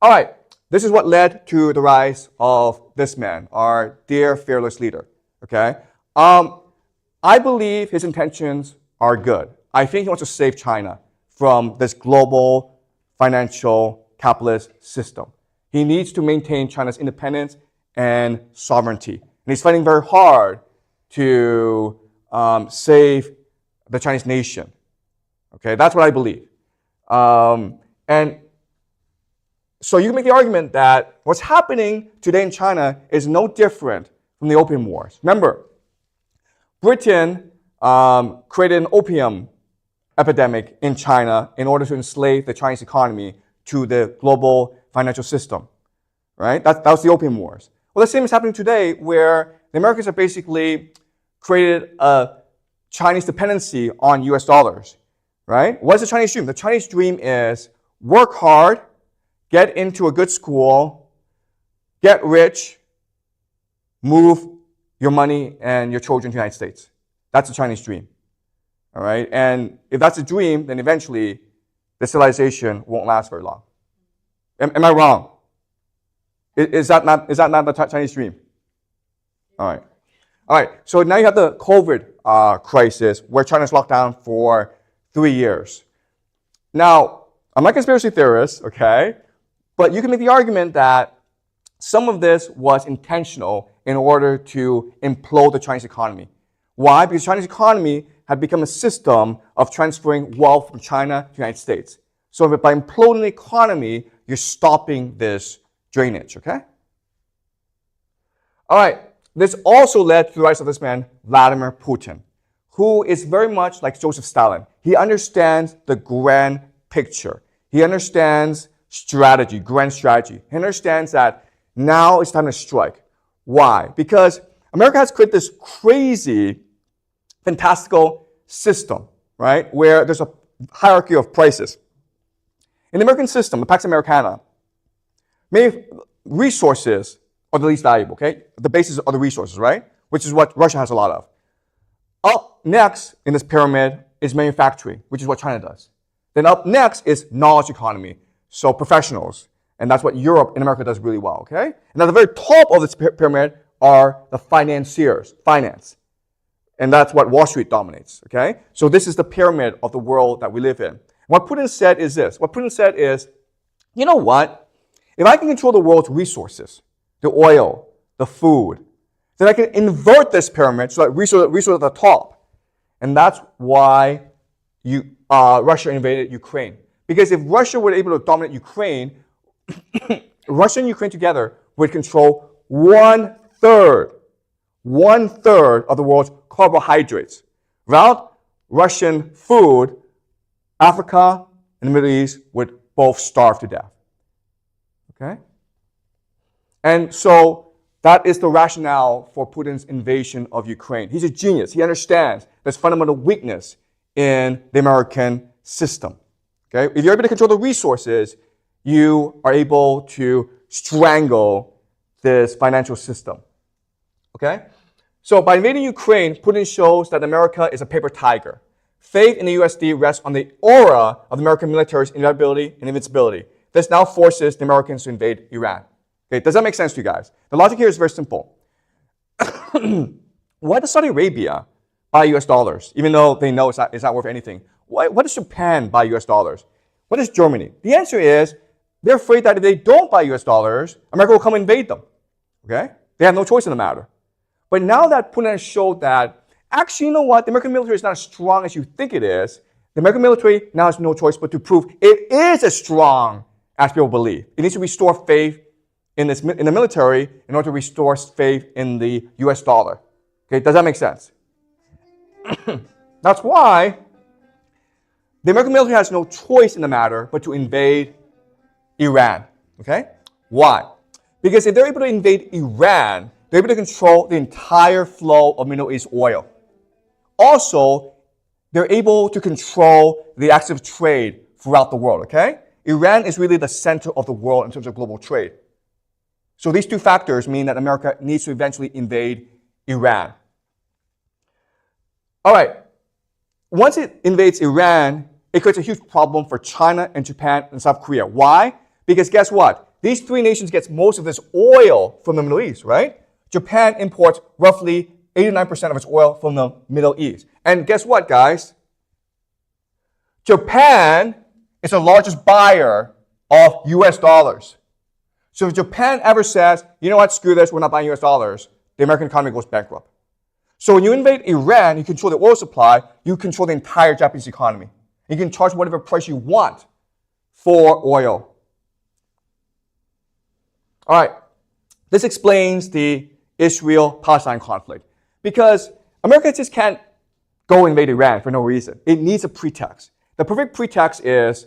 All right, this is what led to the rise of this man, our dear fearless leader, okay? I believe his intentions are good. I think he wants to save China from this global financial capitalist system. He needs to maintain China's independence and sovereignty. And he's fighting very hard to save the Chinese nation. Okay, that's what I believe. And so you can make the argument that what's happening today in China is no different from the Opium Wars. Remember, Britain created an opium epidemic in China in order to enslave the Chinese economy to the global financial system, right? That was the Opium Wars. Well, the same is happening today where the Americans have basically created a Chinese dependency on US dollars, right? What is the Chinese dream? The Chinese dream is work hard, get into a good school, get rich, move your money and your children to the United States. That's the Chinese dream, all right? And if that's a dream, then eventually the civilization won't last very long. Am I wrong? Is that not the Chinese dream? All right. So now you have the COVID crisis where China's locked down for 3 years. Now, I'm not a conspiracy theorist, okay? But you can make the argument that some of this was intentional in order to implode the Chinese economy. Why? Because the Chinese economy had become a system of transferring wealth from China to the United States. So by imploding the economy, you're stopping this drainage, okay? All right, this also led to the rise of this man, Vladimir Putin, who is very much like Joseph Stalin. He understands the grand picture. He understands strategy, grand strategy. He understands that now it's time to strike. Why? Because America has created this crazy, fantastical system, right, where there's a hierarchy of prices. In the American system, the Pax Americana, many resources are the least valuable, okay? The basis are the resources, right? Which is what Russia has a lot of. Up next in this pyramid is manufacturing, which is what China does. Then up next is knowledge economy, so professionals. And that's what Europe and America does really well, okay? And at the very top of this pyramid are the financiers, finance. And that's what Wall Street dominates, okay? So this is the pyramid of the world that we live in. What Putin said is this. What Putin said is, you know what? If I can control the world's resources, the oil, the food, then I can invert this pyramid so that resources at the top. And that's why Russia invaded Ukraine. Because if Russia were able to dominate Ukraine, Russia and Ukraine together would control one-third of the world's carbohydrates. Without Russian food, Africa and the Middle East would both starve to death. Okay? And so That is the rationale for Putin's invasion of Ukraine. He's a genius. He understands there's fundamental weakness in the American system. Okay? If you're able to control the resources, you are able to strangle this financial system. Okay? So by invading Ukraine, Putin shows that America is a paper tiger. Faith in the USD rests on the aura of the American military's inevitability and invincibility. This now forces the Americans to invade Iran. Okay, does that make sense to you guys? The logic here is very simple. Why does Saudi Arabia buy US dollars, even though they know it's not worth anything? Why does Japan buy US dollars? What is Germany? The answer is they're afraid that if they don't buy US dollars, America will come invade them. Okay? They have no choice in the matter. But now that Putin has showed that, actually, you know what? The American military is not as strong as you think it is. The American military now has no choice but to prove it is as strong as people believe. It needs to restore faith in the military in order to restore faith in the US dollar. Okay, does that make sense? That's why the American military has no choice in the matter but to invade Iran. Okay? Why? Because if they're able to invade Iran, they're able to control the entire flow of Middle East oil. Also, they're able to control the active trade throughout the world, okay? Iran is really the center of the world in terms of global trade. So these two factors mean that America needs to eventually invade Iran. All right. Once it invades Iran, it creates a huge problem for China and Japan and South Korea. Why? Because guess what? These three nations get most of this oil from the Middle East, right? Japan imports roughly 89% of its oil from the Middle East. And guess what, guys? Japan is the largest buyer of US dollars. So if Japan ever says, you know what, screw this, we're not buying US dollars, the American economy goes bankrupt. So when you invade Iran, you control the oil supply, you control the entire Japanese economy. You can charge whatever price you want for oil. All right, this explains the Israel-Palestine conflict. Because America just can't go invade Iran for no reason. It needs a pretext. The perfect pretext is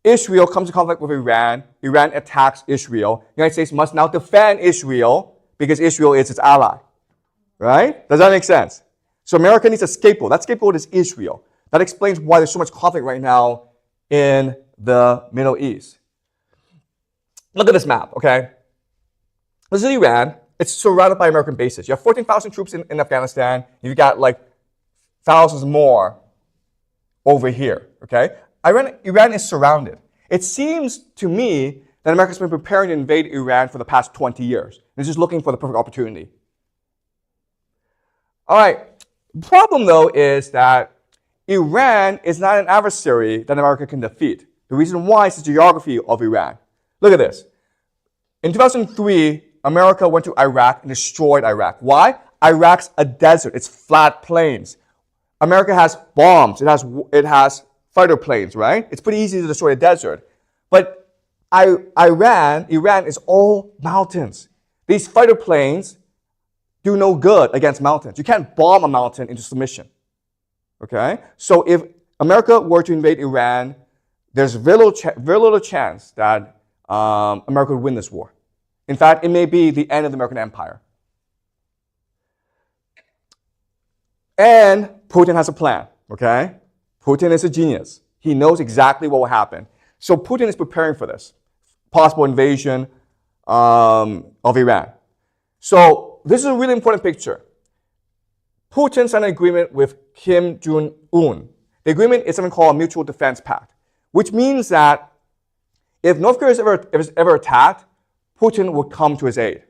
Israel comes in conflict with Iran. Iran attacks Israel. The United States must now defend Israel because Israel is its ally. Right? Does that make sense? So America needs a scapegoat. That scapegoat is Israel. That explains why there's so much conflict right now in the Middle East. Look at this map, okay? This is Iran. It's surrounded by American bases. You have 14,000 troops in Afghanistan. You've got like thousands more over here, okay? Iran is surrounded. It seems to me that America's been preparing to invade Iran for the past 20 years. It's just looking for the perfect opportunity. All right. The problem, though, is that Iran is not an adversary that America can defeat. The reason why is the geography of Iran. Look at this. In 2003, America went to Iraq and destroyed Iraq. Why? Iraq's a desert. It's flat plains. America has bombs. It has fighter planes, right? It's pretty easy to destroy a desert. But Iran is all mountains. These fighter planes do no good against mountains. You can't bomb a mountain into submission. Okay? So if America were to invade Iran, there's very little chance that America would win this war. In fact, it may be the end of the American empire. And Putin has a plan, okay? Putin is a genius. He knows exactly what will happen. So Putin is preparing for this possible invasion of Iran. So this is a really important picture. Putin signed an agreement with Kim Jong-un. The agreement is something called a mutual defense pact, which means that if North Korea is ever attacked, Putin would come to his aid.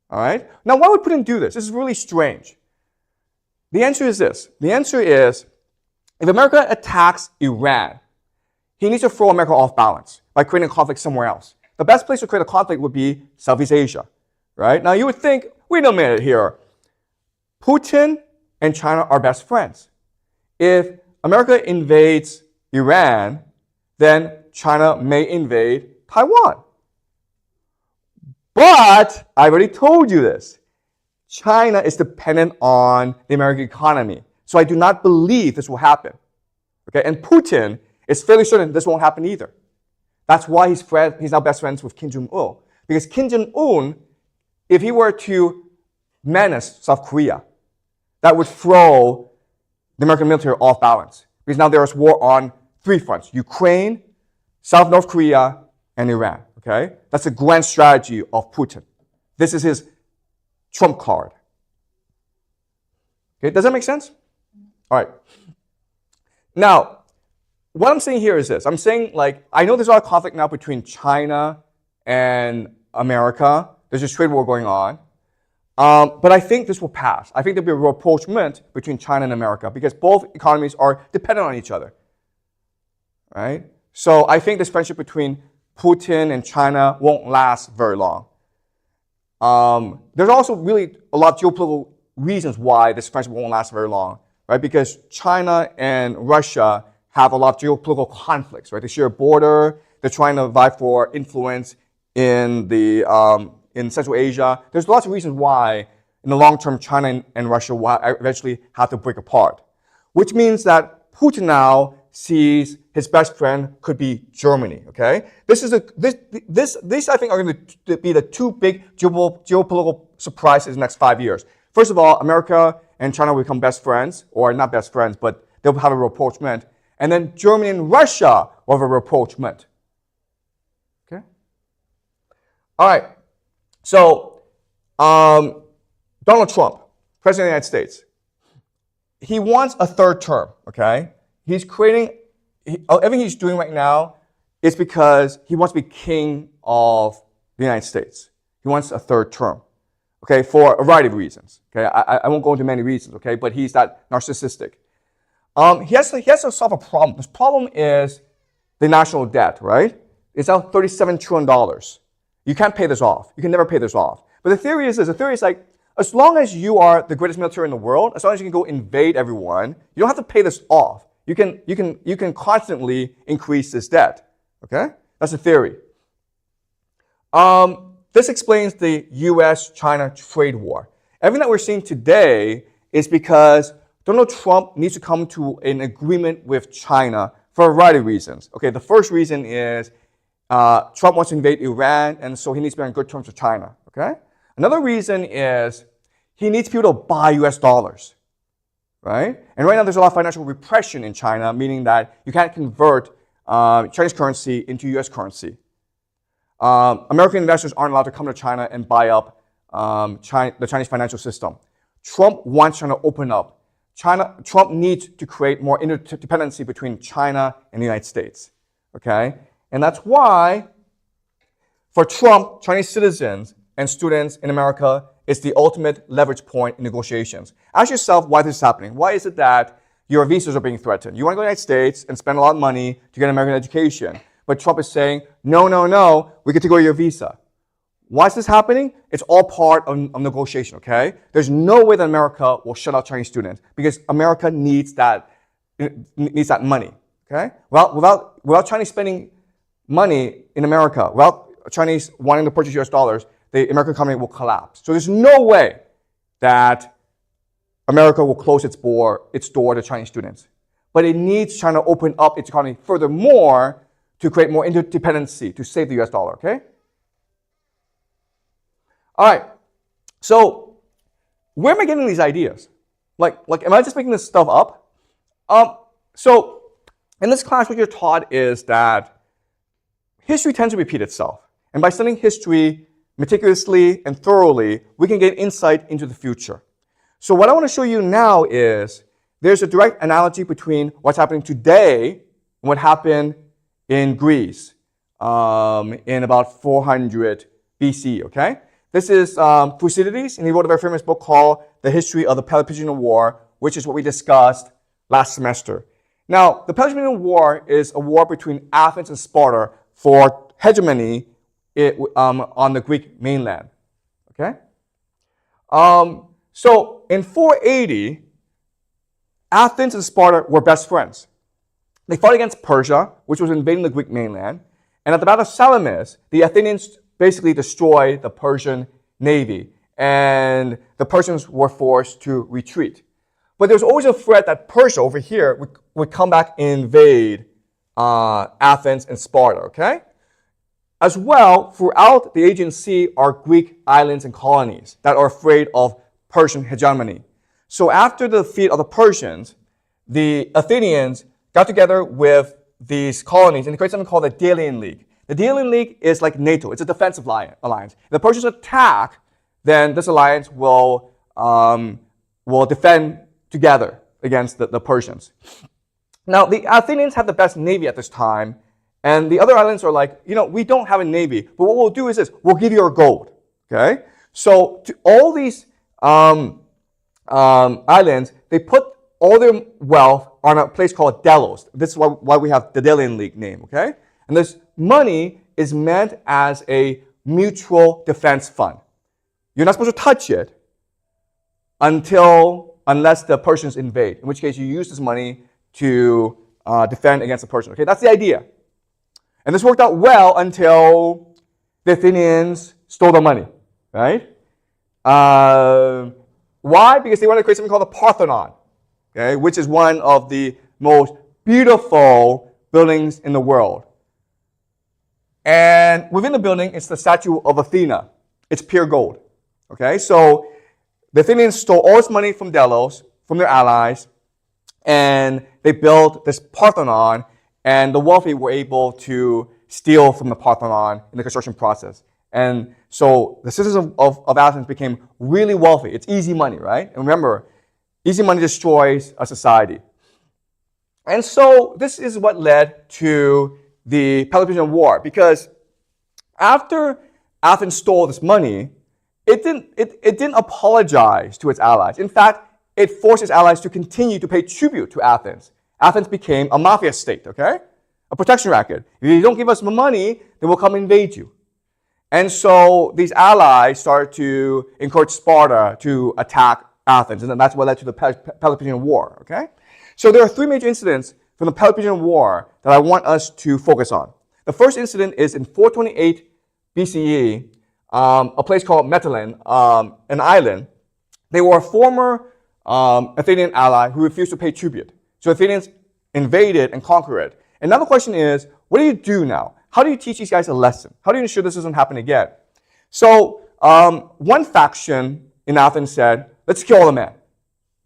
All right? Now, why would Putin do this? This is really strange. The answer is this. The answer is, if America attacks Iran, he needs to throw America off balance by creating a conflict somewhere else. The best place to create a conflict would be Southeast Asia, right? Now, you would think, wait a minute here. Putin and China are best friends. If America invades Iran, then China may invade Taiwan. But I already told you this. China is dependent on the American economy. So I do not believe this will happen. Okay? And Putin is fairly certain this won't happen either. That's why he's now best friends with Kim Jong-un. Because Kim Jong-un if he were to menace South Korea, that would throw the American military off balance. Because now there is war on 3 fronts: Ukraine, North Korea, and Iran. Okay? That's the grand strategy of Putin. This is his trump card. Okay, does that make sense? All right. Now, what I'm saying here is this. I'm saying, like, I know there's a lot of conflict now between China and America. There's this trade war going on. But I think this will pass. I think there'll be a rapprochement between China and America because both economies are dependent on each other. Right? So I think this friendship between Putin and China won't last very long. There's also really a lot of geopolitical reasons why this friendship won't last very long, right? Because China and Russia have a lot of geopolitical conflicts, right? They share a border. They're trying to vie for influence in Central Asia. There's lots of reasons why, in the long term, China and Russia will eventually have to break apart, which means that Putin now sees his best friend could be Germany. Okay, this I think are going to be the 2 big geopolitical surprises in the next 5 years. First of all, America and China will become best friends, or not best friends, but they'll have a rapprochement. And then Germany and Russia will have a rapprochement. Okay? All right. So, Donald Trump, President of the United States, he wants a 3rd term, okay? He's creating, everything he's doing right now is because he wants to be king of the United States. He wants a 3rd term. Okay, for a variety of reasons. Okay, I won't go into many reasons. Okay, but he's that narcissistic. He has to solve a problem. This problem is the national debt. Right? It's now $37 trillion. You can't pay this off. You can never pay this off. But the theory is this. The theory is like, as long as you are the greatest military in the world, as long as you can go invade everyone, you don't have to pay this off. You can constantly increase this debt. Okay, that's the theory. This explains the U.S.-China trade war. Everything that we're seeing today is because Donald Trump needs to come to an agreement with China for a variety of reasons. Okay, the first reason is Trump wants to invade Iran, and so he needs to be on good terms with China. Okay? Another reason is he needs people to buy U.S. dollars. Right? And right now there's a lot of financial repression in China, meaning that you can't convert Chinese currency into U.S. currency. American investors aren't allowed to come to China and buy up the Chinese financial system. Trump wants China to open up. Trump needs to create more interdependency between China and the United States. Okay? And that's why, for Trump, Chinese citizens and students in America is the ultimate leverage point in negotiations. Ask yourself why this is happening. Why is it that your visas are being threatened? You want to go to the United States and spend a lot of money to get an American education. But Trump is saying, no, we get to go to your visa. Why is this happening? It's all part of negotiation, okay? There's no way that America will shut out Chinese students because America needs that money, okay? Well, without Chinese spending money in America, without Chinese wanting to purchase US dollars, the American economy will collapse. So there's no way that America will close its door to Chinese students. But it needs China to open up its economy furthermore to create more interdependency to save the US dollar, okay? All right, so where am I getting these ideas? Like, am I just making this stuff up? So in this class, what you're taught is that history tends to repeat itself. And by studying history meticulously and thoroughly, we can get insight into the future. So what I want to show you now is there's a direct analogy between what's happening today and what happened in Greece in about 400 BC, okay? This is Thucydides, and he wrote a very famous book called The History of the Peloponnesian War, which is what we discussed last semester. Now, the Peloponnesian War is a war between Athens and Sparta for hegemony on the Greek mainland, okay? So in 480, Athens and Sparta were best friends. They fought against Persia, which was invading the Greek mainland. And at the Battle of Salamis, the Athenians basically destroyed the Persian navy. And the Persians were forced to retreat. But there was always a threat that Persia over here would come back and invade Athens and Sparta, okay? As well, throughout the Aegean Sea are Greek islands and colonies that are afraid of Persian hegemony. So after the defeat of the Persians, the Athenians got together with these colonies and they created something called the Delian League. The Delian League is like NATO. It's a defensive alliance. If the Persians attack, then this alliance will defend together against the Persians. Now, the Athenians have the best navy at this time, and the other islands are like, we don't have a navy, but what we'll do is this, we'll give you our gold, okay? So to all these islands, they put all their wealth on a place called Delos. This is why we have the Delian League name, okay? And this money is meant as a mutual defense fund. You're not supposed to touch it unless the Persians invade, in which case you use this money to defend against the Persians, okay? That's the idea. And this worked out well until the Athenians stole the money, right? Why? Because they wanted to create something called the Parthenon, okay, which is one of the most beautiful buildings in the world. And within the building, it's the statue of Athena. It's pure gold, okay? So the Athenians stole all this money from Delos, from their allies, and they built this Parthenon, and the wealthy were able to steal from the Parthenon in the construction process. And so the citizens of Athens became really wealthy. It's easy money, right? And remember, easy money destroys a society. And so this is what led to the Peloponnesian War, because after Athens stole this money, it didn't apologize to its allies. In fact, it forced its allies to continue to pay tribute to Athens. Athens became a mafia state, okay? A protection racket. If you don't give us money, then we'll come invade you. And so these allies started to encourage Sparta to attack Athens, and that's what led to the Peloponnesian War, okay? So there are three major incidents from the Peloponnesian War that I want us to focus on. The first incident is in 428 BCE, a place called Mytilene, an island. They were a former Athenian ally who refused to pay tribute. So Athenians invaded and conquered it. And now the question is, what do you do now? How do you teach these guys a lesson? How do you ensure this doesn't happen again? So one faction in Athens said, let's kill all the men.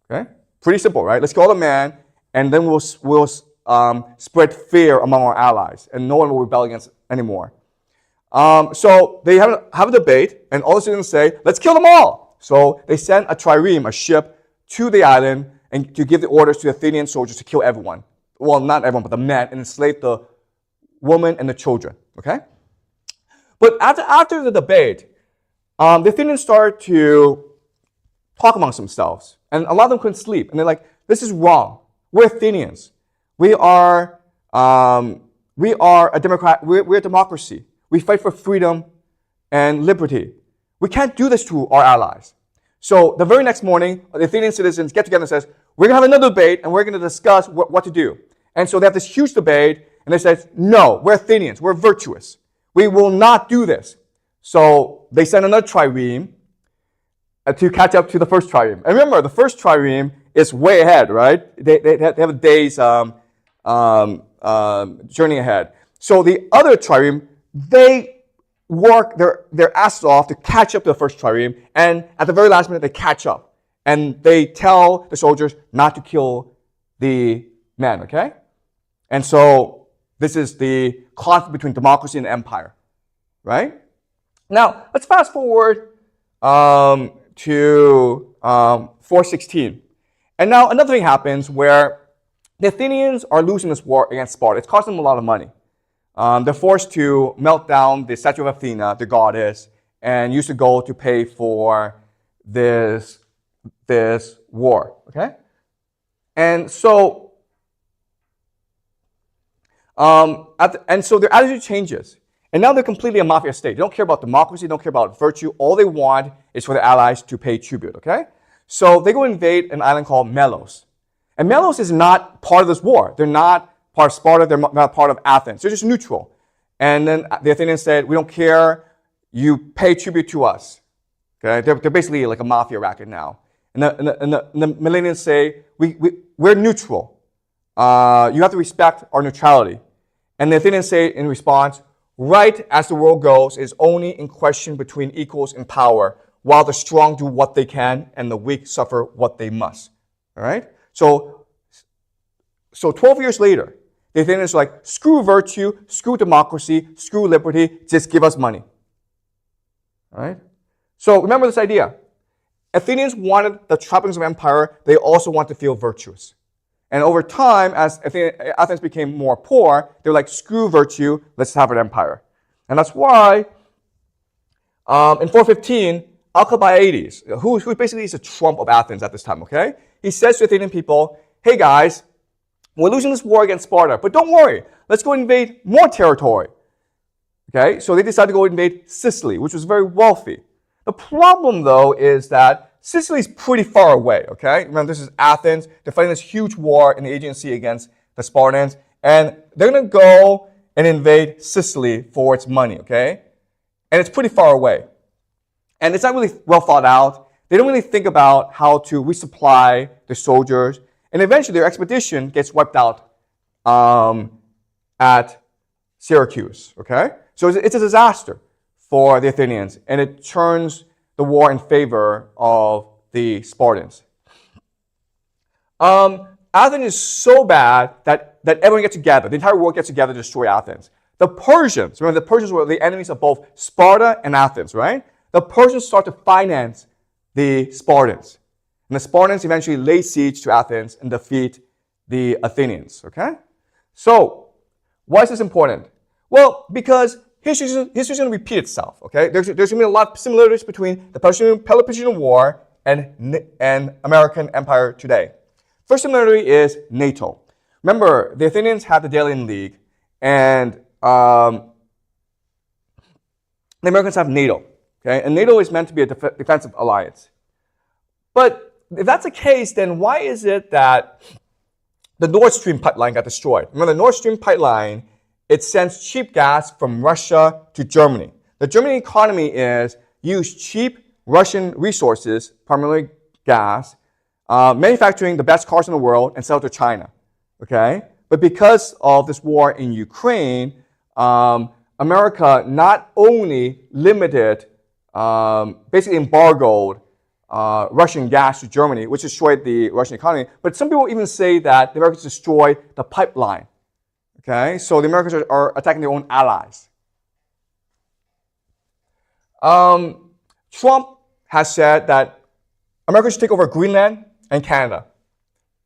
Okay? Pretty simple, right? Let's kill all the men, and then we'll spread fear among our allies, and no one will rebel against anymore. So they have a debate, and all the citizens say, let's kill them all. So they send a trireme, a ship, to the island, and to give the orders to the Athenian soldiers to kill everyone. Well, not everyone, but the men, and enslave the women and the children, okay? But after the debate, the Athenians started to talk amongst themselves, and a lot of them couldn't sleep, and they're like, this is wrong. We're Athenians. We are a democracy. We fight for freedom and liberty. We can't do this to our allies. So the very next morning, the Athenian citizens get together and says, we're going to have another debate, and we're going to discuss what to do. And so they have this huge debate, and they say, no, we're Athenians. We're virtuous. We will not do this. So they send another trireme to catch up to the first trireme. And remember, the first trireme is way ahead, right? They have a day's journey ahead. So the other trireme, they work their asses off to catch up to the first trireme, and at the very last minute, they catch up. And they tell the soldiers not to kill the men, okay? And so this is the conflict between democracy and empire, right? Now, let's fast forward to 416. And now another thing happens where the Athenians are losing this war against Sparta. It's costing them a lot of money. They're forced to melt down the statue of Athena, the goddess, and use the gold to pay for this war, okay? And so, so their attitude changes. And now they're completely a mafia state. They don't care about democracy, they don't care about virtue. All they want is for their allies to pay tribute, okay? So they go invade an island called Melos. And Melos is not part of this war. They're not part of Sparta, they're not part of Athens. They're just neutral. And then the Athenians said, we don't care, you pay tribute to us. Okay? They're basically like a mafia racket now. And the Melians say, we're neutral. You have to respect our neutrality. And the Athenians say in response, right as the world goes is only in question between equals in power, while the strong do what they can and the weak suffer what they must. All right? So 12 years later, the Athenians are like, screw virtue, screw democracy, screw liberty, just give us money. All right? So remember this idea. Athenians wanted the trappings of empire. They also want to feel virtuous. And over time, as Athens became more poor, they were like, screw virtue, let's have an empire. And that's why in 415, Alcibiades, who basically is the Trump of Athens at this time, okay? He says to Athenian people, hey guys, we're losing this war against Sparta, but don't worry, let's go invade more territory. Okay, so they decided to go invade Sicily, which was very wealthy. The problem, though, is that Sicily is pretty far away, okay? Remember, this is Athens. They're fighting this huge war in the Aegean Sea against the Spartans, and they're going to go and invade Sicily for its money, okay? And it's pretty far away. And it's not really well thought out. They don't really think about how to resupply the soldiers. And eventually, their expedition gets wiped out at Syracuse, okay? So it's a disaster for the Athenians, and it turns the war in favor of the Spartans. Athens is so bad that everyone gets together. The entire world gets together to destroy Athens. The Persians, remember the Persians were the enemies of both Sparta and Athens, right? The Persians start to finance the Spartans. And the Spartans eventually lay siege to Athens and defeat the Athenians, okay? So, why is this important? Well, because history is going to repeat itself, okay? There's going to be a lot of similarities between the Peloponnesian War and American Empire today. First similarity is NATO. Remember, the Athenians had the Delian League, and the Americans have NATO, okay? And NATO is meant to be a defensive alliance. But if that's the case, then why is it that the Nord Stream pipeline got destroyed? Remember, the Nord Stream pipeline, it sends cheap gas from Russia to Germany. The German economy is use cheap Russian resources, primarily gas, manufacturing the best cars in the world and sell to China, okay? But because of this war in Ukraine, America not only limited, basically embargoed Russian gas to Germany, which destroyed the Russian economy, but some people even say that the Americans destroyed the pipeline. Okay, so the Americans are attacking their own allies. Trump has said that America should take over Greenland and Canada.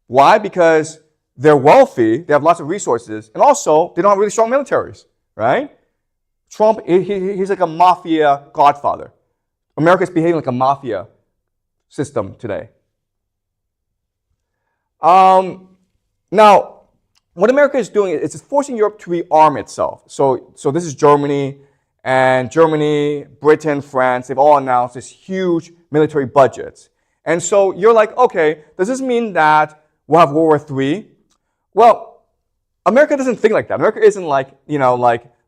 Why? Because they're wealthy, they have lots of resources, and also they don't have really strong militaries, right? Trump, he's like a mafia godfather. America's behaving like a mafia system today. Now, what America is doing is it's forcing Europe to rearm itself. So this is Germany, and Germany, Britain, France, they've all announced this huge military budgets. And so you're like, okay, does this mean that we'll have World War III? Well, America doesn't think like that. America isn't like,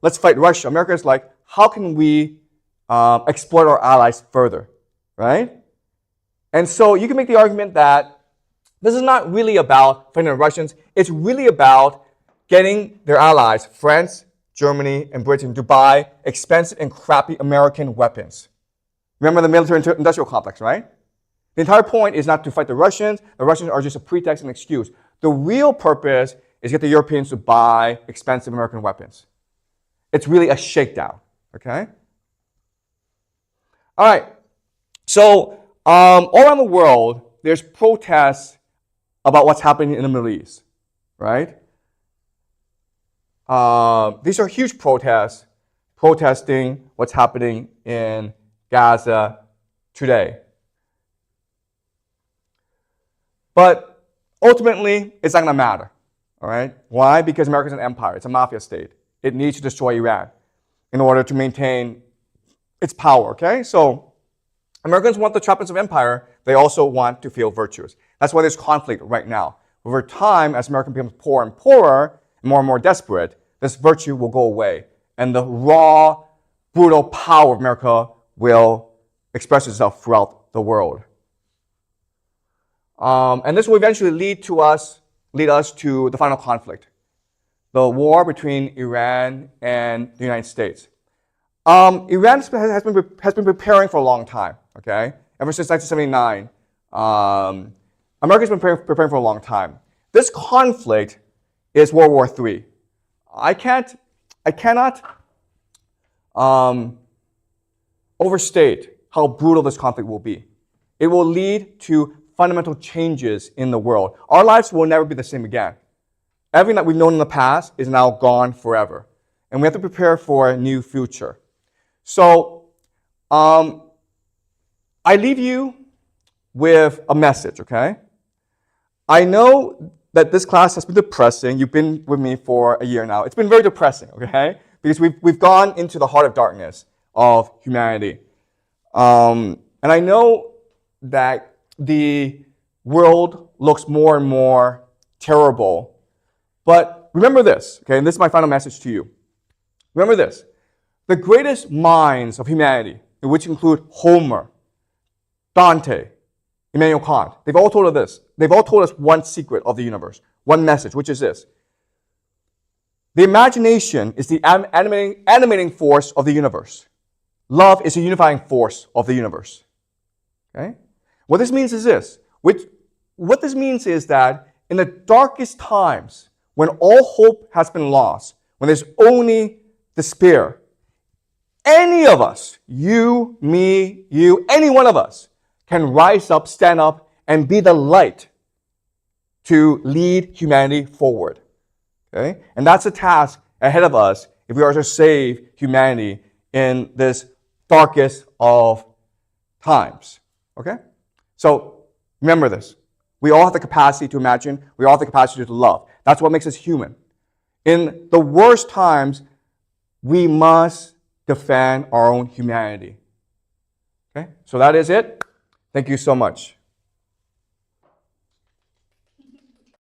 let's fight Russia. America is like, how can we exploit our allies further, right? And so you can make the argument that this is not really about fighting the Russians. It's really about getting their allies, France, Germany, and Britain, to buy expensive and crappy American weapons. Remember the military-industrial complex, right? The entire point is not to fight the Russians. The Russians are just a pretext and excuse. The real purpose is to get the Europeans to buy expensive American weapons. It's really a shakedown, okay? All right, so all around the world, there's protests about what's happening in the Middle East, right? These are huge protests, protesting what's happening in Gaza today. But ultimately, it's not going to matter, all right? Why? Because America's an empire. It's a mafia state. It needs to destroy Iran in order to maintain its power, okay? So Americans want the trappings of empire. They also want to feel virtuous. That's why there's conflict right now. Over time, as America becomes poorer and poorer, and more desperate, this virtue will go away. And the raw, brutal power of America will express itself throughout the world. And this will eventually lead us to the final conflict. the war between Iran and the United States. Iran has been preparing for a long time, okay? Ever since 1979, America's been preparing for a long time. This conflict is World War III. I cannot overstate how brutal this conflict will be. It will lead to fundamental changes in the world. Our lives will never be the same again. Everything that we've known in the past is now gone forever. And we have to prepare for a new future. So, I leave you with a message, okay? I know that this class has been depressing. You've been with me for a year now. It's been very depressing, okay? Because we've gone into the heart of darkness of humanity. And I know that the world looks more and more terrible. But remember this, okay? And this is my final message to you. Remember this. The greatest minds of humanity, which include Homer, Dante, Immanuel Kant, they've all told us this. They've all told us one secret of the universe, one message, which is this. The imagination is the animating force of the universe. Love is a unifying force of the universe. Okay? What this means is this. What this means is that in the darkest times, when all hope has been lost, when there's only despair, any of us, you, me, you, any one of us, can rise up, stand up, and be the light to lead humanity forward. Okay? And that's the task ahead of us if we are to save humanity in this darkest of times. Okay? So remember this. We all have the capacity to imagine. We all have the capacity to love. That's what makes us human. In the worst times, we must defend our own humanity. Okay? So that is it. Thank you so much.